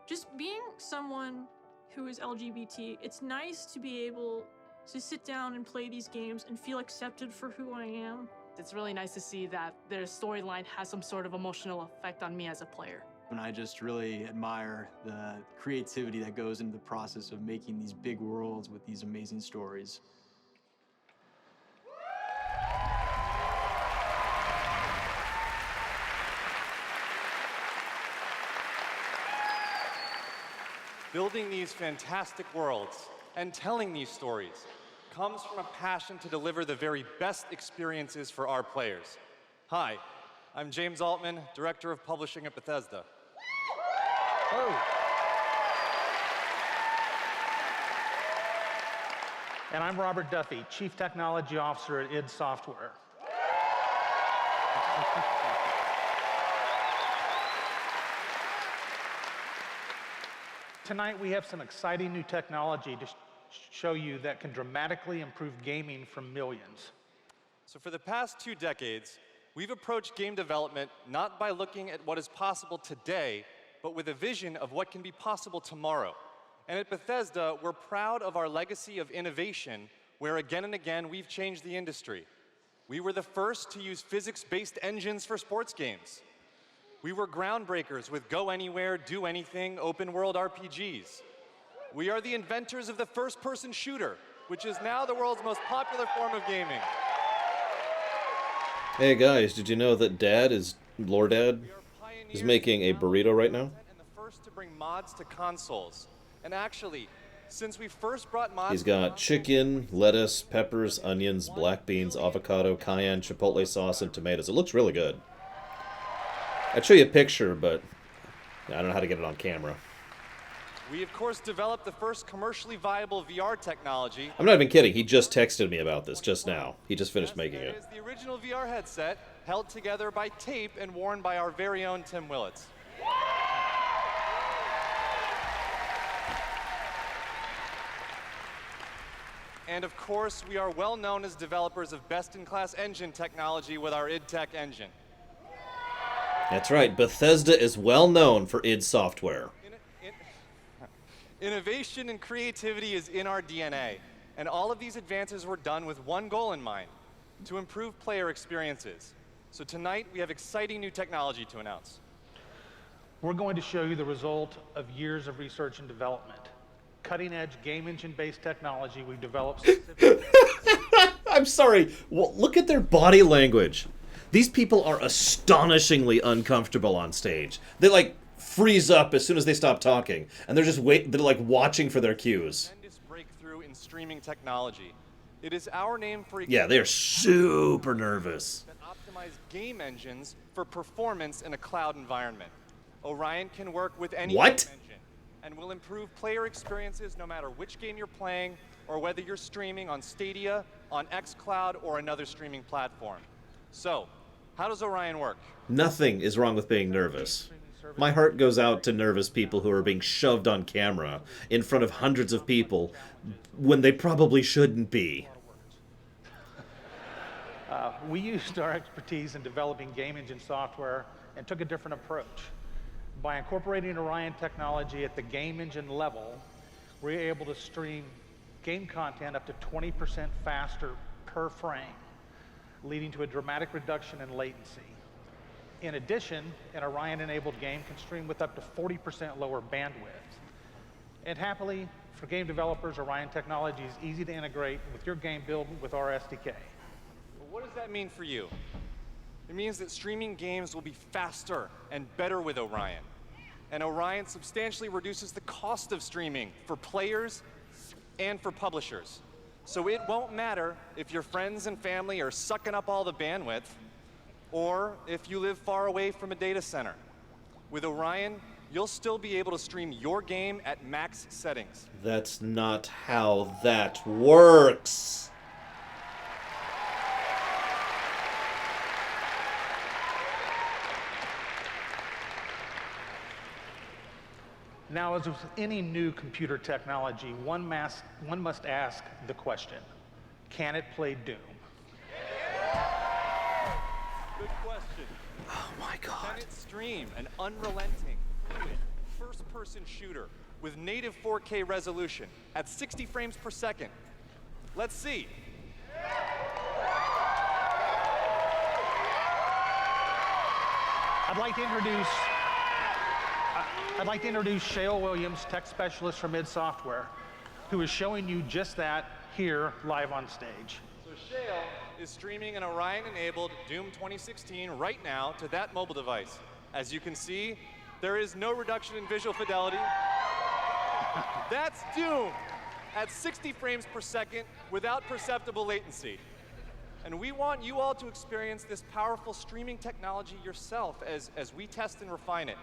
Just being someone who is LGBT, it's nice to be able to sit down and play these games and feel accepted for who I am. It's really nice to see that their storyline has some sort of emotional effect on me as a player. And I just really admire the creativity that goes into the process of making these big worlds with these amazing stories. Building these fantastic worlds and telling these stories comes from a passion to deliver the very best experiences for our players. Hi, I'm James Altman, Director of Publishing at Bethesda. Oh. And I'm Robert Duffy, Chief Technology Officer at id Software. Tonight we have some exciting new technology to show you that can dramatically improve gaming for millions. So for the past 2 decades, we've approached game development not by looking at what is possible today, but with a vision of what can be possible tomorrow. And at Bethesda, we're proud of our legacy of innovation, where again and again we've changed the industry. We were the first to use physics-based engines for sports games. We were groundbreakers with go anywhere, do anything, open world RPGs. We are the inventors of the first-person shooter, which is now the world's most popular form of gaming. Hey guys, did you know that Lord Dad, is making a burrito right now? And the first to bring mods to consoles. And actually, since we first brought mods He's got chicken, lettuce, peppers, onions, black beans, avocado, cayenne, chipotle sauce, and tomatoes. It looks really good. I'd show you a picture, but I don't know how to get it on camera. we of course developed the first commercially viable VR technology. I'm not even kidding. He just texted me about this just now. He just finished making it. It is the original VR headset, held together by tape and worn by our very own Tim Willits. And of course, we are well known as developers of best-in-class engine technology with our id Tech engine. That's right. Bethesda is well known for id Software. Innovation and creativity is in our DNA, and all of these advances were done with one goal in mind: to improve player experiences. So tonight, we have exciting new technology to announce. We're going to show you the result of years of research and development. Cutting-edge game engine-based technology we've developed specifically. I'm sorry. Well, look at their body language. These people are astonishingly uncomfortable on stage. They like freeze up as soon as they stop talking, and they're just they're like watching for their cues. Tremendous breakthrough in streaming technology. It is our name for Yeah, they are super nervous. that optimize game engines for performance in a cloud environment. Orion can work with any What? game engine and will improve player experiences no matter which game you're playing or whether you're streaming on Stadia, on xCloud, or another streaming platform. So, how does Orion work? Nothing is wrong with being nervous. My heart goes out to nervous people who are being shoved on camera in front of hundreds of people when they probably shouldn't be. We used our expertise in developing game engine software and took a different approach. By incorporating Orion technology at the game engine level, we're able to stream game content up to 20% faster per frame, leading to a dramatic reduction in latency. In addition, an Orion-enabled game can stream with up to 40% lower bandwidth. And happily, for game developers, Orion technology is easy to integrate with your game build with our SDK. Well, what does that mean for you? It means that streaming games will be faster and better with Orion. And Orion substantially reduces the cost of streaming for players and for publishers. So it won't matter if your friends and family are sucking up all the bandwidth, or if you live far away from a data center. With Orion, you'll still be able to stream your game at max settings. That's not how that works. Now, as with any new computer technology, one must ask the question, can it play Doom? Good question. Oh my God. Can it stream an unrelenting, fluid, first-person shooter with native 4K resolution at 60 frames per second? Let's see. I'd like to introduce Shale Williams, tech specialist from id Software, who is showing you just that here live on stage. So Shale is streaming an Orion-enabled Doom 2016 right now to that mobile device. As you can see, there is no reduction in visual fidelity. That's Doom at 60 frames per second without perceptible latency. And we want you all to experience this powerful streaming technology yourself as we test and refine it.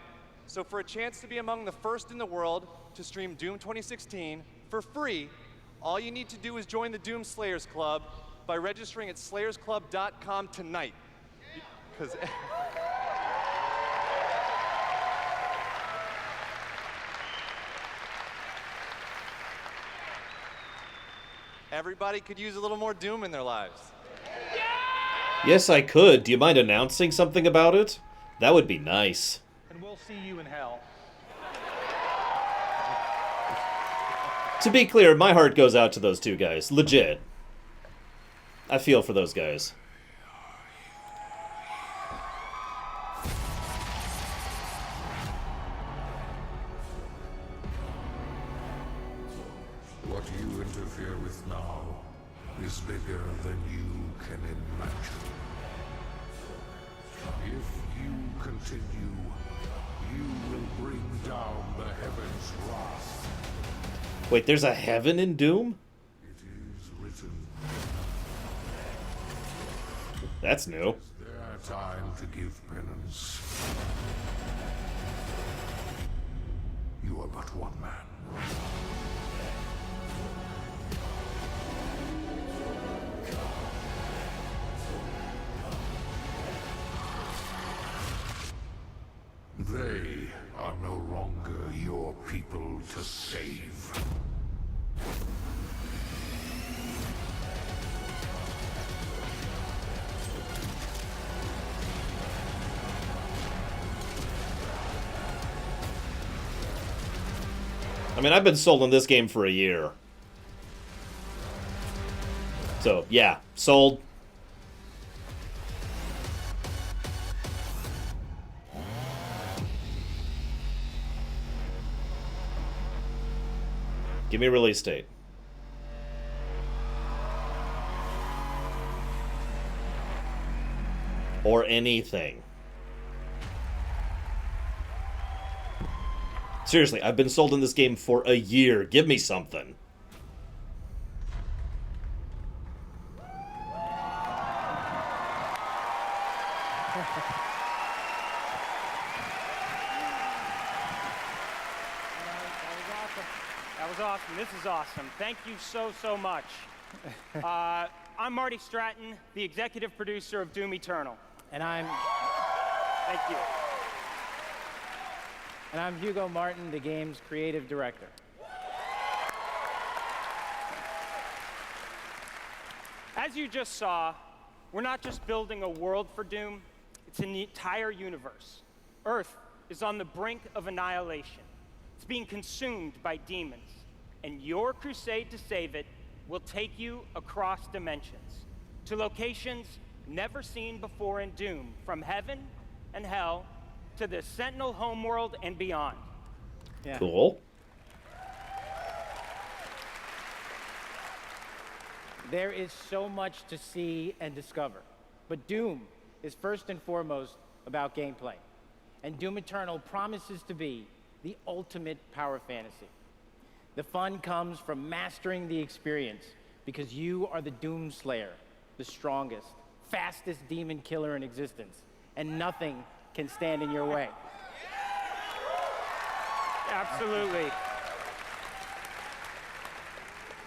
So for a chance to be among the first in the world to stream Doom 2016 for free, all you need to do is join the Doom Slayers Club by registering at slayersclub.com tonight. because everybody could use a little more Doom in their lives. Yes, I could. Do you mind announcing something about it? That would be nice. And we'll see you in hell. To be clear, my heart goes out to those two guys. Legit. I feel for those guys. What you interfere with now is bigger than you can imagine. If you continue, you will bring down the heavens' wrath. Wait, there's a heaven in Doom? It is written. That's new. Their time to give penance. You are but one man. They are no longer your people to save. I mean, I've been sold on this game for a year. So, yeah, sold. Give me a release date. Or anything. Seriously, I've been sold on this game for a year. Give me something. That was awesome. This is awesome. Thank you so much. I'm Marty Stratton, the executive producer of Doom Eternal. And I'm... Thank you. And I'm Hugo Martin, the game's creative director. As you just saw, we're not just building a world for Doom, it's an entire universe. Earth is on the brink of annihilation. It's being consumed by demons. And your crusade to save it will take you across dimensions, to locations never seen before in Doom, from heaven and hell to the Sentinel homeworld and beyond. Yeah. Cool. There is so much to see and discover, but Doom is first and foremost about gameplay. And Doom Eternal promises to be the ultimate power fantasy. The fun comes from mastering the experience, because you are the Doom Slayer, the strongest, fastest demon killer in existence, and nothing can stand in your way. Absolutely.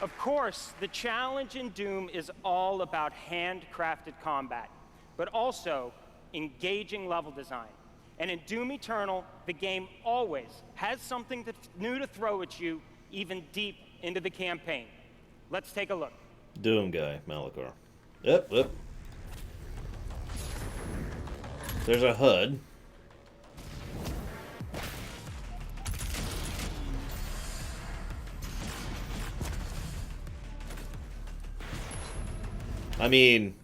Of course, the challenge in Doom is all about handcrafted combat, but also engaging level design. And in Doom Eternal, the game always has something new to throw at you, even deep into the campaign. Let's take a look. Doom guy, Malachor. Yep. There's a HUD. I mean,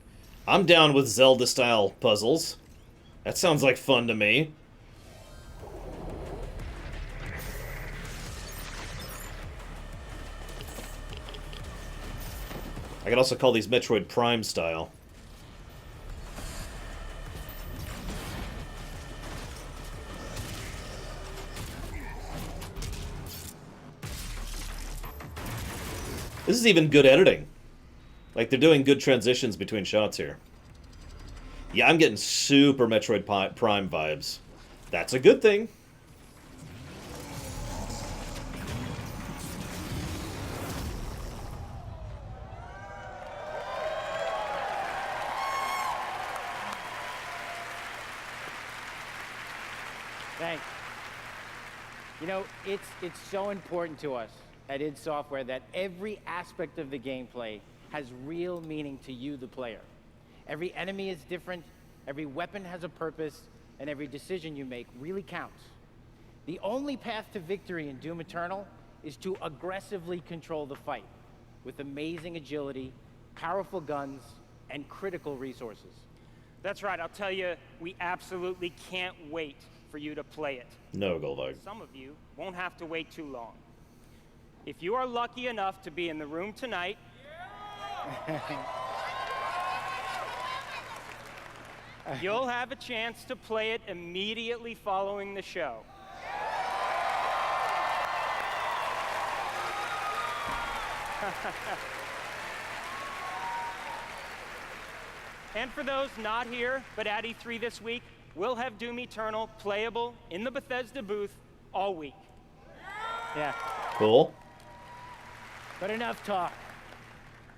I'm down with Zelda-style puzzles. That sounds like fun to me. I could also call these Metroid Prime style. This is even good editing. Like, they're doing good transitions between shots here. Yeah, I'm getting super Metroid Prime vibes. That's a good thing. Thanks. You know, it's so important to us at id Software that every aspect of the gameplay has real meaning to you, the player. Every enemy is different, every weapon has a purpose, and every decision you make really counts. The only path to victory in Doom Eternal is to aggressively control the fight with amazing agility, powerful guns, and critical resources. That's right, I'll tell you, we absolutely can't wait for you to play it. No, Goldog. Some of you won't have to wait too long. If you are lucky enough to be in the room tonight, you'll have a chance to play it immediately following the show. And for those not here, but at E3 this week, we'll have Doom Eternal playable in the Bethesda booth all week. Yeah. Cool. But enough talk.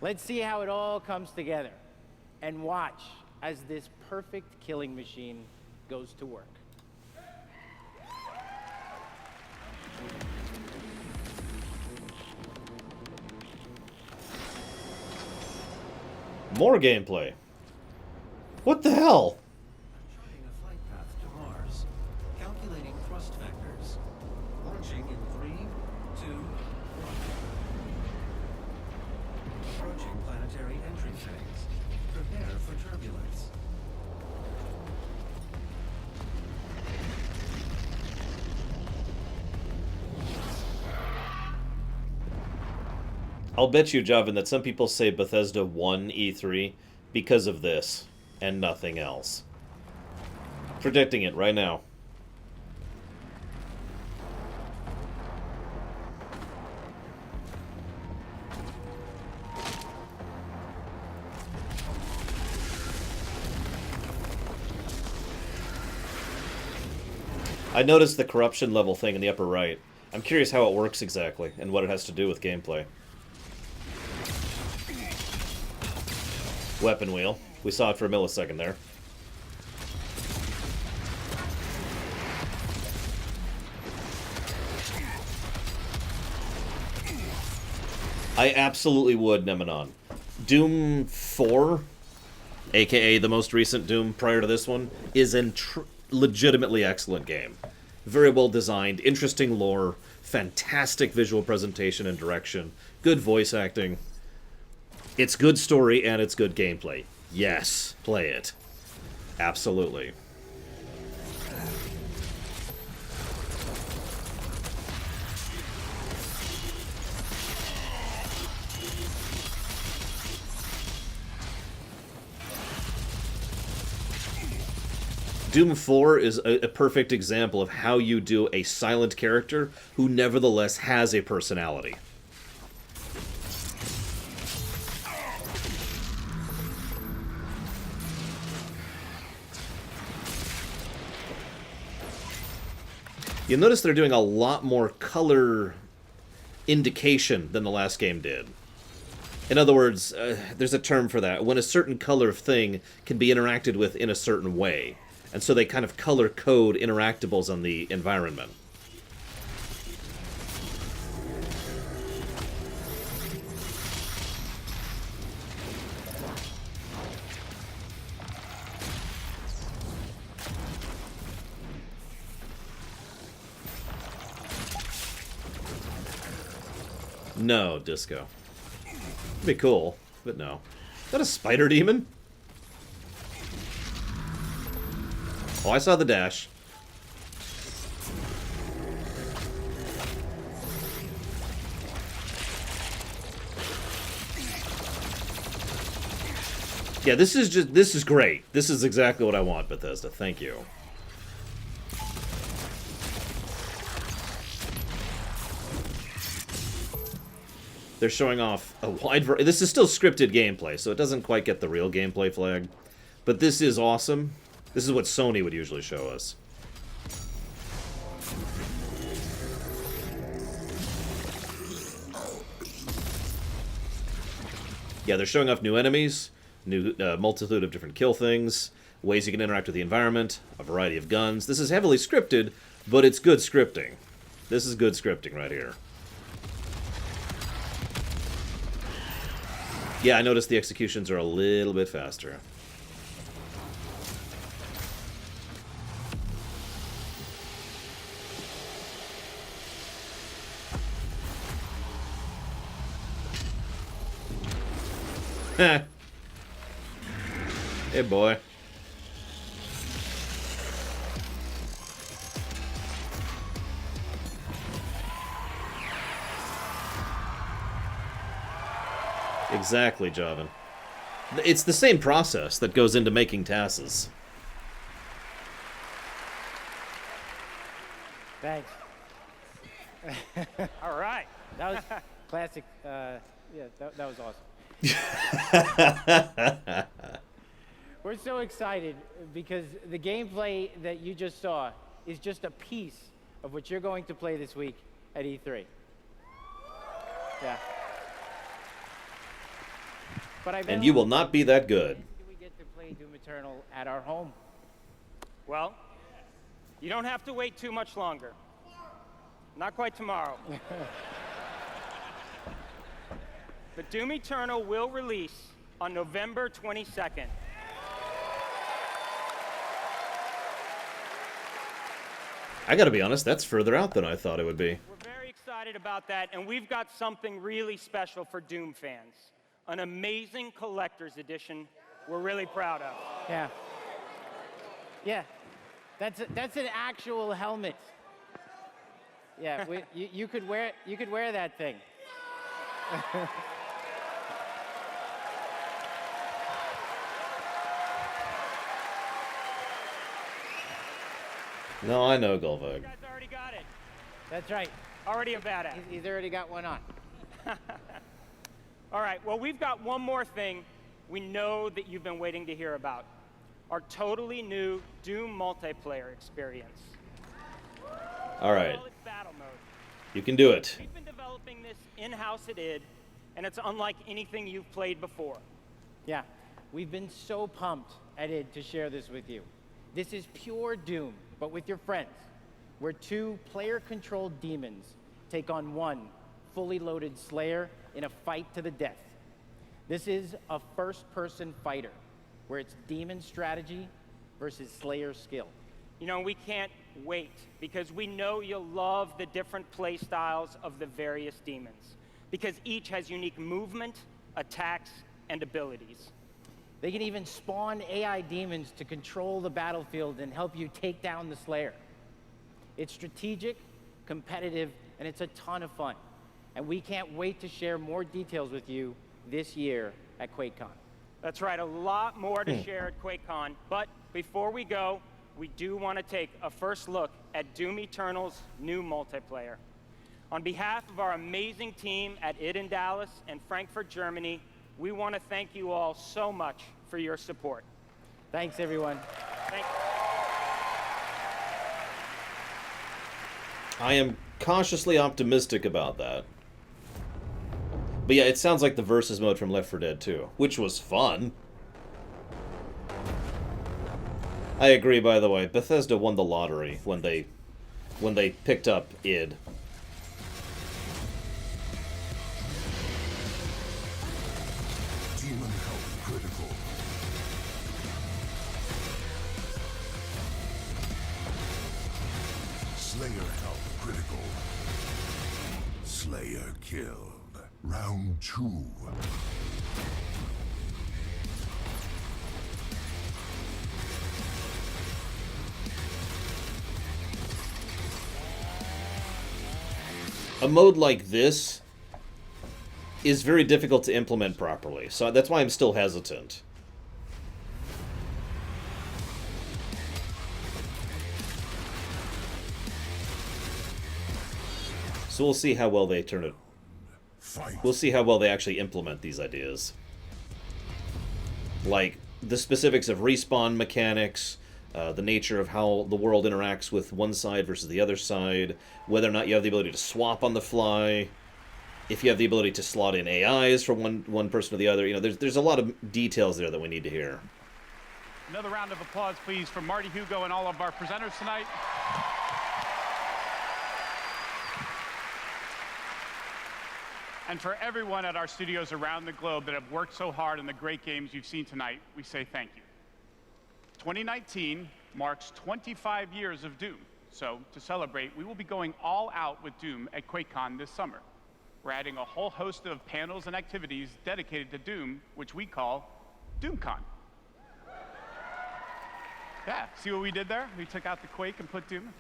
Let's see how it all comes together. And watch as this perfect killing machine goes to work. More gameplay. What the hell? Charting a flight path to Mars. Calculating thrust vectors. Launching in 3, 2, 1. Approaching planetary entry phase. Prepare for turbulence. I'll bet you, Javin, that some people say Bethesda won E3 because of this and nothing else. Predicting it right now. I noticed the corruption level thing in the upper right. I'm curious how it works exactly and what it has to do with gameplay. Weapon wheel. We saw it for a millisecond there. I absolutely would, Nemenon. Doom 4, aka the most recent Doom prior to this one, is a legitimately excellent game. Very well designed, interesting lore, fantastic visual presentation and direction, good voice acting. It's good story and it's good gameplay. Yes, play it. Absolutely. Doom 4 is a perfect example of how you do a silent character who nevertheless has a personality. You'll notice they're doing a lot more color indication than the last game did. In other words, there's a term for that. When a certain color thing can be interacted with in a certain way. And so they kind of color code interactables on the environment. No, Disco. It'd be cool, but no. Is that a spider demon? Oh, I saw the dash. Yeah, this is great. This is exactly what I want, Bethesda. Thank you. They're showing off a wide variety. This is still scripted gameplay, so it doesn't quite get the real gameplay flag. But this is awesome. This is what Sony would usually show us. Yeah, they're showing off new enemies, new multitude of different kill things, ways you can interact with the environment, a variety of guns. This is heavily scripted, But it's good scripting. This is good scripting right here. Yeah, I noticed the executions are a little bit faster. Hey, boy. Exactly, Javan. It's the same process that goes into making TASes. Thanks. All right. That was classic. Yeah, that was awesome. We're so excited because the gameplay that you just saw is just a piece of what you're going to play this week at E3. Yeah. But and you will not be that good. Do we get to play Doom Eternal at our home? Well, you don't have to wait too much longer. Not quite tomorrow. But Doom Eternal will release on November 22nd. I gotta be honest, that's further out than I thought it would be. We're very excited about that, and we've got something really special for Doom fans. An amazing collector's edition we're really proud of. Yeah. Yeah. That's an actual helmet. Yeah, you could wear that thing. No, I know, Golvug. You guys already got it. That's right. Already a badass. He's already got one on. All right, well, we've got one more thing we know that you've been waiting to hear about. Our totally new Doom multiplayer experience. All right. Call it Battle Mode. You can do it. We've been developing this in-house at id, and it's unlike anything you've played before. Yeah, we've been so pumped at id to share this with you. This is pure Doom, but with your friends, where two player-controlled demons take on one fully loaded Slayer in a fight to the death. This is a first-person fighter, where it's demon strategy versus Slayer skill. You know, we can't wait, because we know you'll love the different play styles of the various demons, because each has unique movement, attacks, and abilities. They can even spawn AI demons to control the battlefield and help you take down the Slayer. It's strategic, competitive, and it's a ton of fun. And we can't wait to share more details with you this year at QuakeCon. That's right, a lot more to share at QuakeCon. But before we go, we do want to take a first look at Doom Eternal's new multiplayer. On behalf of our amazing team at id in Dallas and Frankfurt, Germany, we want to thank you all so much for your support. Thanks, everyone. Thank you. I am cautiously optimistic about that. But yeah, it sounds like the versus mode from Left 4 Dead 2, which was fun. I agree, by the way. Bethesda won the lottery when they picked up id. Demon health critical. Slayer health critical. Slayer killed. Round 2. A mode like this is very difficult to implement properly, so that's why I'm still hesitant. So we'll see how well they turn it. We'll see how well they actually implement these ideas. Like, the specifics of respawn mechanics, the nature of how the world interacts with one side versus the other side, whether or not you have the ability to swap on the fly, if you have the ability to slot in AIs from one person to the other. You know, there's a lot of details there that we need to hear. Another round of applause, please, from Marty Hugo and all of our presenters tonight. And for everyone at our studios around the globe that have worked so hard on the great games you've seen tonight, we say thank you. 2019 marks 25 years of Doom. So to celebrate, we will be going all out with Doom at QuakeCon this summer. We're adding a whole host of panels and activities dedicated to Doom, which we call DoomCon. Yeah, see what we did there? We took out the Quake and put Doom.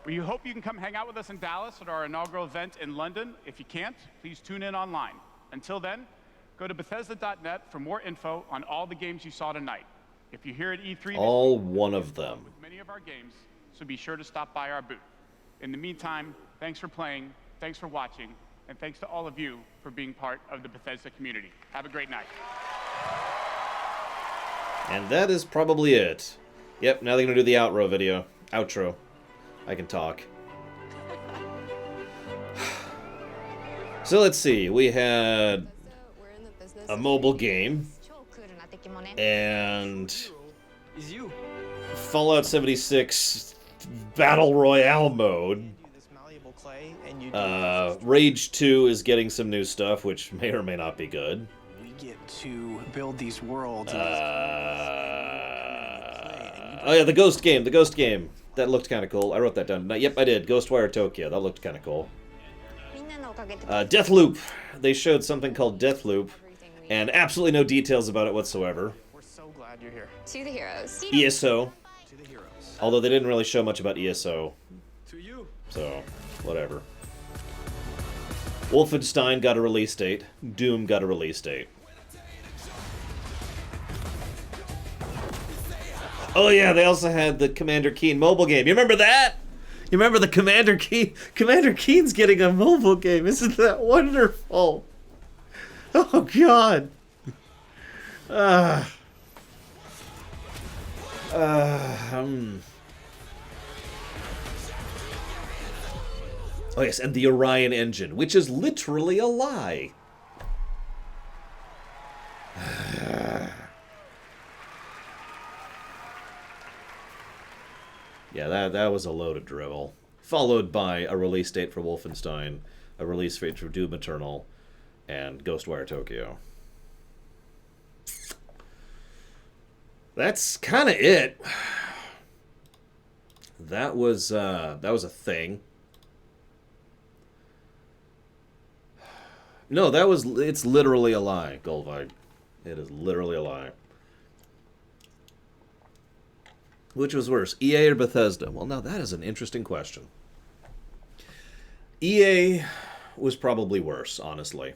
We hope you can come hang out with us in Dallas at our inaugural event in London. If you can't, please tune in online. Until then, go to Bethesda.net for more info on all the games you saw tonight. If you're here at E3, all one of them. With many of our games, so be sure to stop by our booth. In the meantime, thanks for playing, thanks for watching, and thanks to all of you for being part of the Bethesda community. Have a great night. And that is probably it. Yep, now they're gonna do the outro video. Outro. I can talk. So let's see. We had a mobile game and Fallout 76 Battle Royale mode. Rage 2 is getting some new stuff, which may or may not be good. We get to build these worlds. Oh yeah, the Ghost game. That looked kind of cool. I wrote that down. Yep, I did. Ghostwire Tokyo. That looked kind of cool. Deathloop. They showed something called Deathloop, and absolutely no details about it whatsoever. We're so glad you're here. To the heroes. ESO. To the heroes. Although they didn't really show much about ESO. To you. So, whatever. Wolfenstein got a release date. Doom got a release date. Oh yeah, they also had the Commander Keen mobile game. You remember that? You remember the Commander Keen? Commander Keen's getting a mobile game. Isn't that wonderful? Oh god. Oh yes, and the Orion engine, which is literally a lie. Yeah, that was a load of drivel. Followed by a release date for Wolfenstein, a release date for Doom Eternal, and Ghostwire Tokyo. That's kind of it. That was a thing. No, it's literally a lie, Golvide. It is literally a lie. Which was worse, EA or Bethesda? Well, now that is an interesting question. EA was probably worse, honestly.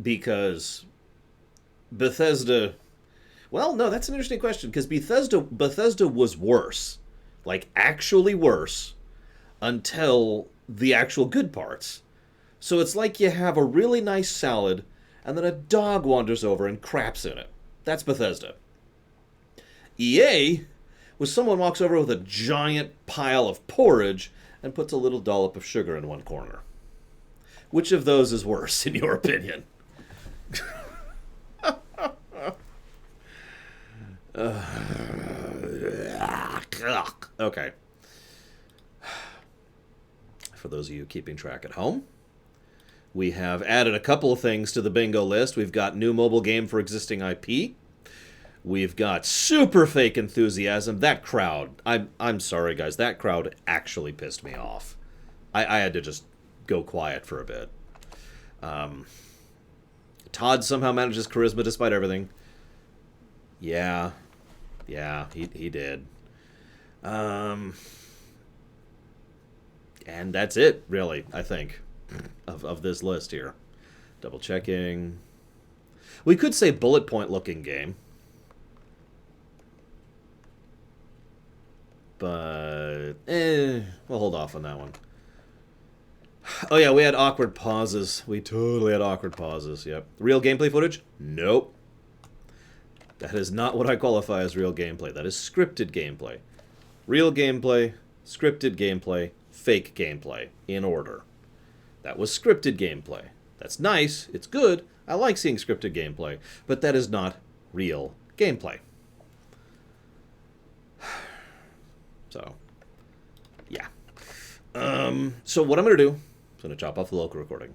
Because Bethesda... Well, no, that's an interesting question, because Bethesda was worse. Like, actually worse, until the actual good parts. So it's like you have a really nice salad, and then a dog wanders over and craps in it. That's Bethesda. EA was someone walks over with a giant pile of porridge and puts a little dollop of sugar in one corner. Which of those is worse, in your opinion? Okay. For those of you keeping track at home, we have added a couple of things to the bingo list. We've got new mobile game for existing IP. We've got super fake enthusiasm. That crowd, I'm sorry guys, that crowd actually pissed me off. I had to just go quiet for a bit. Todd somehow manages charisma despite everything. Yeah, he did. And that's it, really, I think, of this list here. Double checking. We could say bullet point looking game. But, we'll hold off on that one. Oh yeah, we had awkward pauses. We totally had awkward pauses, yep. Real gameplay footage? Nope. That is not what I qualify as real gameplay. That is scripted gameplay. Real gameplay, scripted gameplay, fake gameplay, in order. That was scripted gameplay. That's nice, it's good, I like seeing scripted gameplay, but that is not real gameplay. So, yeah. So what I'm going to do, going to chop off the local recording.